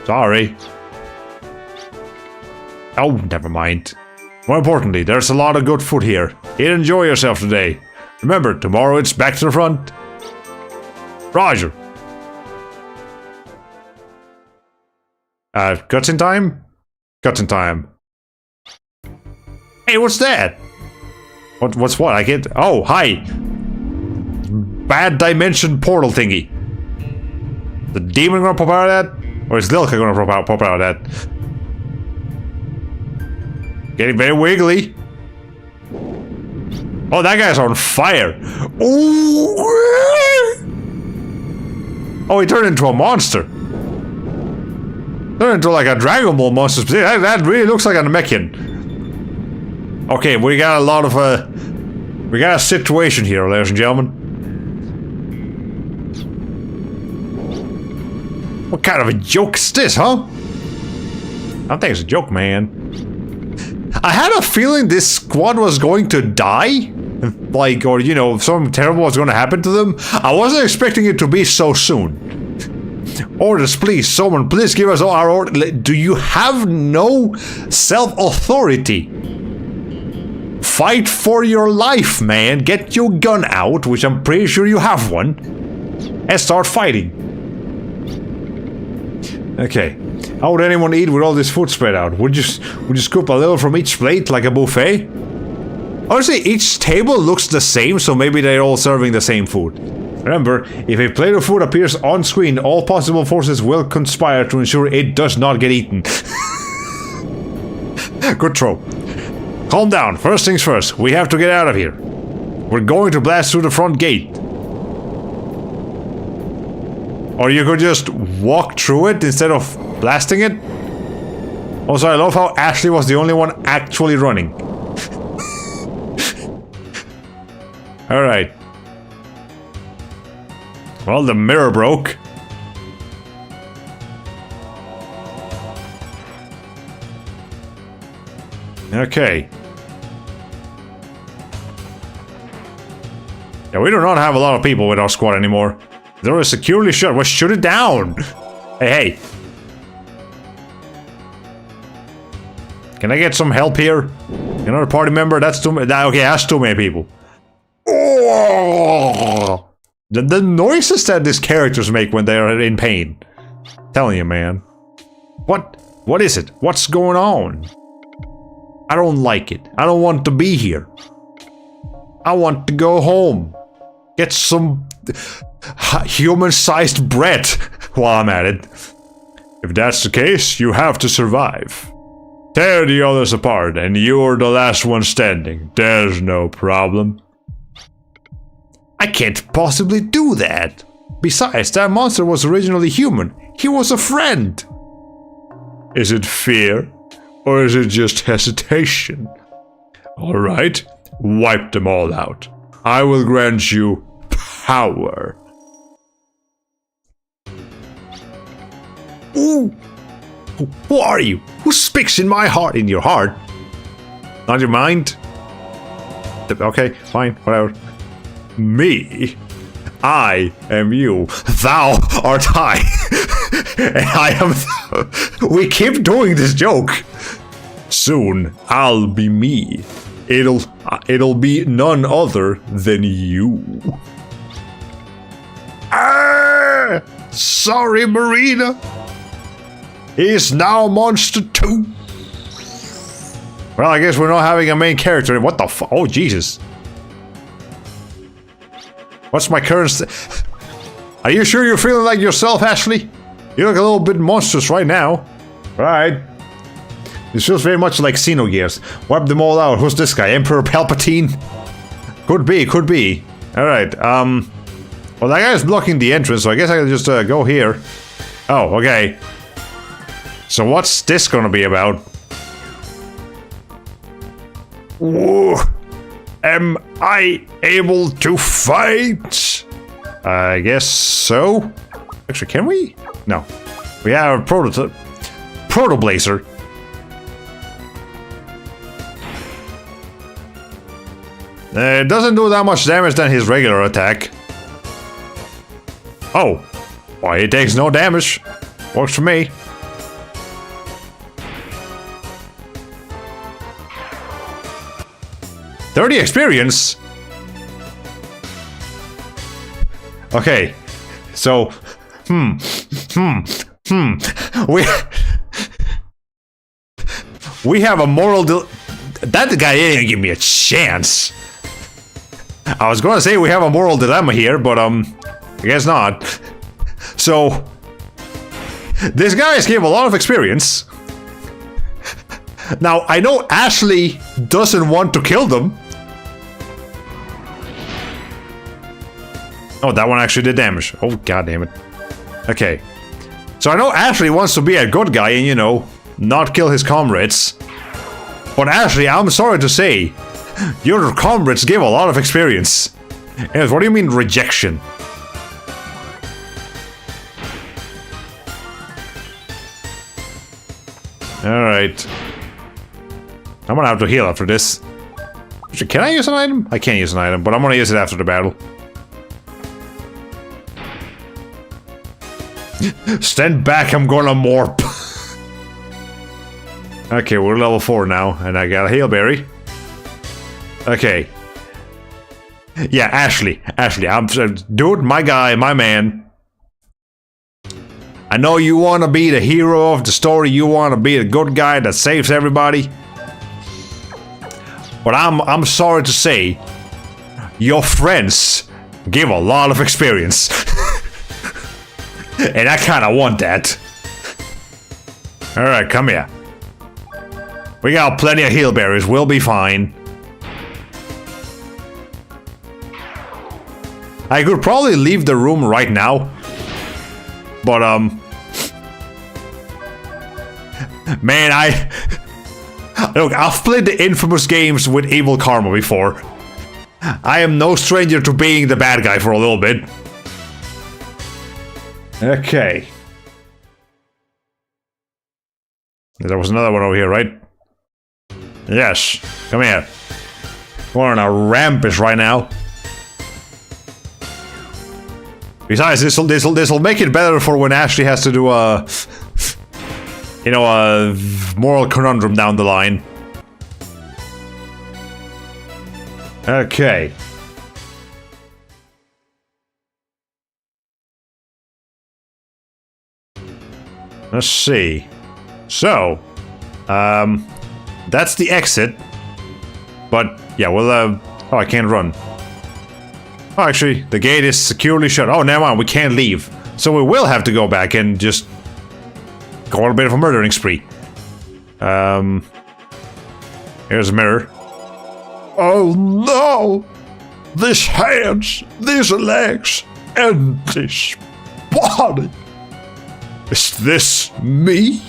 Sorry. Oh, never mind. More importantly, there's a lot of good food here. Eat and enjoy yourself today. Remember, tomorrow it's back to the front. Roger. Cutscene time? Cutscene time. Hey, what's that? What's what? I get. Oh, hi. Bad dimension portal thingy. The demon gonna pop out of that? Or is Lilka gonna pop out of that? Getting very wiggly. Oh, that guy's on fire. Ooh. Oh, he turned into a monster. Turned into like a Dragon Ball monster. That really looks like a Namekian. Okay, we got a lot of we got a situation here, ladies and gentlemen. What kind of a joke is this, huh? I don't think it's a joke, man. I had a feeling this squad was going to die. Like, or, you know, something terrible was going to happen to them. I wasn't expecting it to be so soon. Orders, please. Someone, please give us all our orders. Do you have no self-authority? Fight for your life, man. Get your gun out, which I'm pretty sure you have one, and start fighting. Okay. How would anyone eat with all this food spread out? Would you scoop a little from each plate like a buffet? Honestly, each table looks the same, so maybe they're all serving the same food. Remember, if a plate of food appears on screen, all possible forces will conspire to ensure it does not get eaten. Good throw. Calm down. First things first. We have to get out of here. We're going to blast through the front gate. Or you could just walk through it instead of blasting it. Also, I love how Ashley was the only one actually running. Alright. Well, the mirror broke. Okay. Yeah, we do not have a lot of people with our squad anymore. Door is securely shut. Well, shoot it down. Hey, hey. Can I get some help here? Another party member? That's too many. Okay, that's too many people. Oh! The noises that these characters make when they are in pain. Telling you, man. What is it? What's going on? I don't like it. I don't want to be here. I want to go home. Get some human-sized bread while I'm at it. If that's the case, you have to survive. Tear the others apart, and you're the last one standing. There's no problem. I can't possibly do that. Besides, that monster was originally human. He was a friend. Is it fear? Or is it just hesitation? Alright, wipe them all out. I will grant you power. Ooh! Who are you? Who speaks in my heart? In your heart? Not your mind? Okay, fine, whatever. Me? I am you. Thou art I. And I am thou. We keep doing this joke. Soon, I'll be me. It'll be none other than you. Ah! Sorry, Marina. He's now Monster 2. Well, I guess we're not having a main character. What the fuck? Oh, Jesus. What's my current Are you sure you're feeling like yourself, Ashley? You look a little bit monstrous right now. Right. This feels very much like Xenogears. Wipe them all out. Who's this guy? Emperor Palpatine? Could be, could be. Alright, well, that guy's blocking the entrance, so I guess I can just go here. Oh, okay. So what's this gonna be about? Ooh. Am I able to fight? I guess so. Actually, can we? No. We have a Proto Blazer. It doesn't do that much damage than his regular attack. Oh. Why, it takes no damage. Works for me. $30 experience? Okay. So, We have a moral that guy didn't give me a chance. I was gonna say we have a moral dilemma here, but I guess not. So, this guy has given a lot of experience. Now, I know Ashley doesn't want to kill them. Oh, that one actually did damage. Oh, god damn it. Okay. So I know Ashley wants to be a good guy and, you know, not kill his comrades. But Ashley, I'm sorry to say, your comrades give a lot of experience. Yes, what do you mean rejection? Alright. I'm gonna have to heal after this. Can I use an item? I can't use an item, but I'm gonna use it after the battle. Stand back, I'm gonna morp. Okay, we're level 4 now, and I got a Hailberry. Okay. Yeah, Ashley, I'm dude, my guy, my man. I know you want to be the hero of the story. You want to be the good guy that saves everybody. But I'm sorry to say, your friends give a lot of experience, and I kind of want that. All right, come here. We got plenty of Hailberries. We'll be fine. I could probably leave the room right now, but man, look, I've played the infamous games with Evil Karma before. I am no stranger to being the bad guy for a little bit. Okay. There was another one over here, right? Yes. Come here. We're on a rampage right now. Besides, this'll make it better for when Ashley has to do a, you know, a moral conundrum down the line. Okay. Let's see. So, that's the exit. But yeah, we'll oh, I can't run. Oh, actually, the gate is securely shut. Oh, never mind, we can't leave. So we will have to go back and just go on a bit of a murdering spree. Here's a mirror. Oh no! These hands, these legs, and this body. Is this me?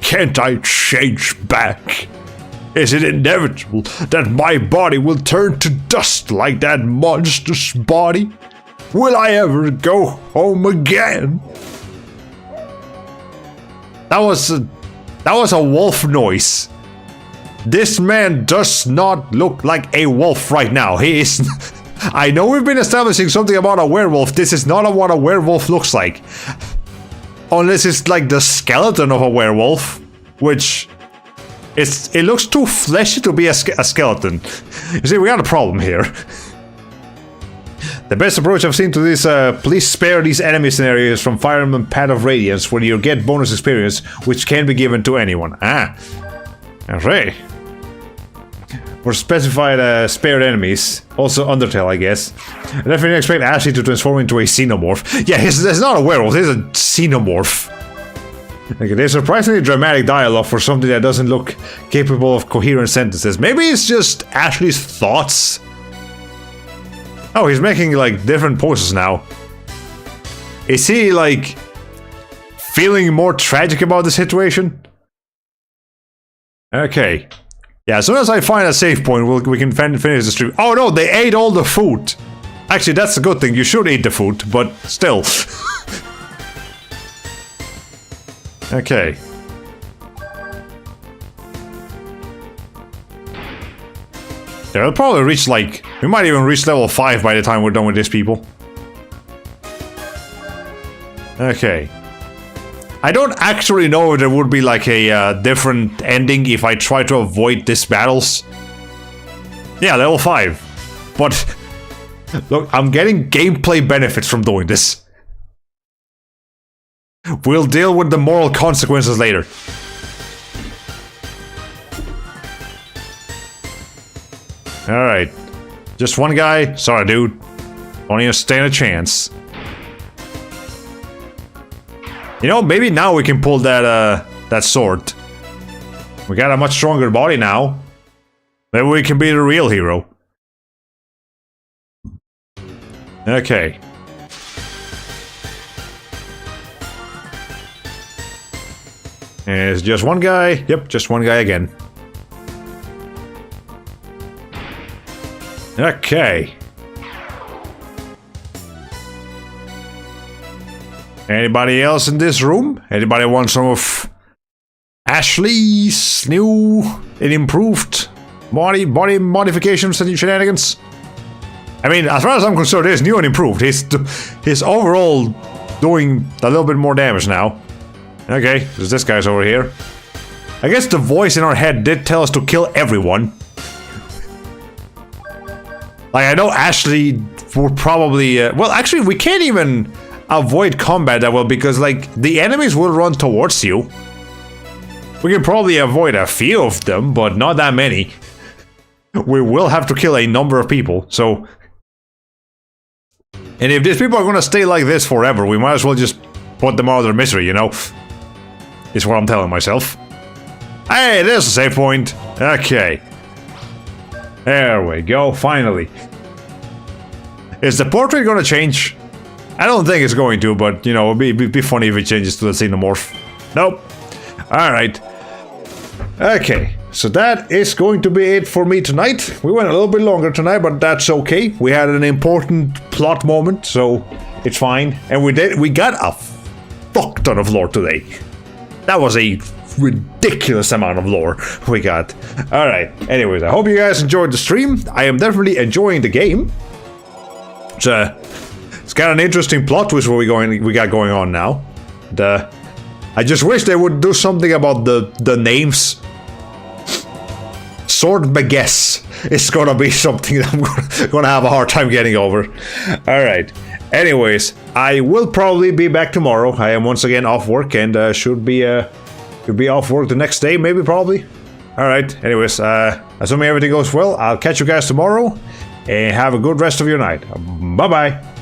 Can't I change back? Is it inevitable that my body will turn to dust like that monster's body? Will I ever go home again? That was a wolf noise. This man does not look like a wolf right now. He is... I know we've been establishing something about a werewolf. This is not what a werewolf looks like. Unless it's like the skeleton of a werewolf, which... It looks too fleshy to be a skeleton. You see, we got a problem here. The best approach I've seen to this, please spare these enemy scenarios from Fire Emblem Path of Radiance, where you get bonus experience, which can be given to anyone. Ah. Alright. For specified spared enemies. Also Undertale, I guess. I definitely expect Ashley to transform into a xenomorph. Yeah, he's not a werewolf, he's a xenomorph. Okay, there's surprisingly dramatic dialogue for something that doesn't look capable of coherent sentences. Maybe it's just Ashley's thoughts? Oh, he's making, like, different poses now. Is he, like, feeling more tragic about the situation? Okay. Yeah, as soon as I find a save point, we can finish the stream. Oh no, they ate all the food! Actually, that's a good thing. You should eat the food, but still. Okay. Yeah, we'll probably reach, like... We might even reach level 5 by the time we're done with these people. Okay. I don't actually know if there would be, like, a different ending if I try to avoid these battles. Yeah, level 5. But... Look, I'm getting gameplay benefits from doing this. We'll deal with the moral consequences later. Alright. Just one guy? Sorry, dude. Only a stand a chance. You know, maybe now we can pull that, that sword. We got a much stronger body now. Maybe we can be the real hero. Okay. And it's just one guy. Yep, just one guy again. Okay. Anybody else in this room? Anybody want some of Ashley's new and improved body modifications and shenanigans? I mean, as far as I'm concerned, it's new and improved. His overall doing a little bit more damage now. Okay, this guy's over here. I guess the voice in our head did tell us to kill everyone. Like, I know Ashley would probably... well, actually, we can't even avoid combat that well, because, like, the enemies will run towards you. We can probably avoid a few of them, but not that many. We will have to kill a number of people, so... And if these people are gonna stay like this forever, we might as well just put them out of their misery, you know? Is what I'm telling myself. Hey, there's a save point. Okay. There we go, finally. Is the portrait gonna change? I don't think it's going to, but, you know, it'd be funny if it changes to the xenomorph. Nope. Alright. Okay, so that is going to be it for me tonight. We went a little bit longer tonight, but that's okay. We had an important plot moment, so it's fine. And we got a fuck ton of lore today. That was a ridiculous amount of lore we got. Alright, anyways, I hope you guys enjoyed the stream. I am definitely enjoying the game. It's got an interesting plot twist we got going on now. I just wish they would do something about the names. Sword Beguess is gonna be something that I'm gonna have a hard time getting over. Alright. Anyways, I will probably be back tomorrow. I am once again off work and should be off work the next day, maybe, probably. Alright, anyways, assuming everything goes well, I'll catch you guys tomorrow, and have a good rest of your night. Bye-bye.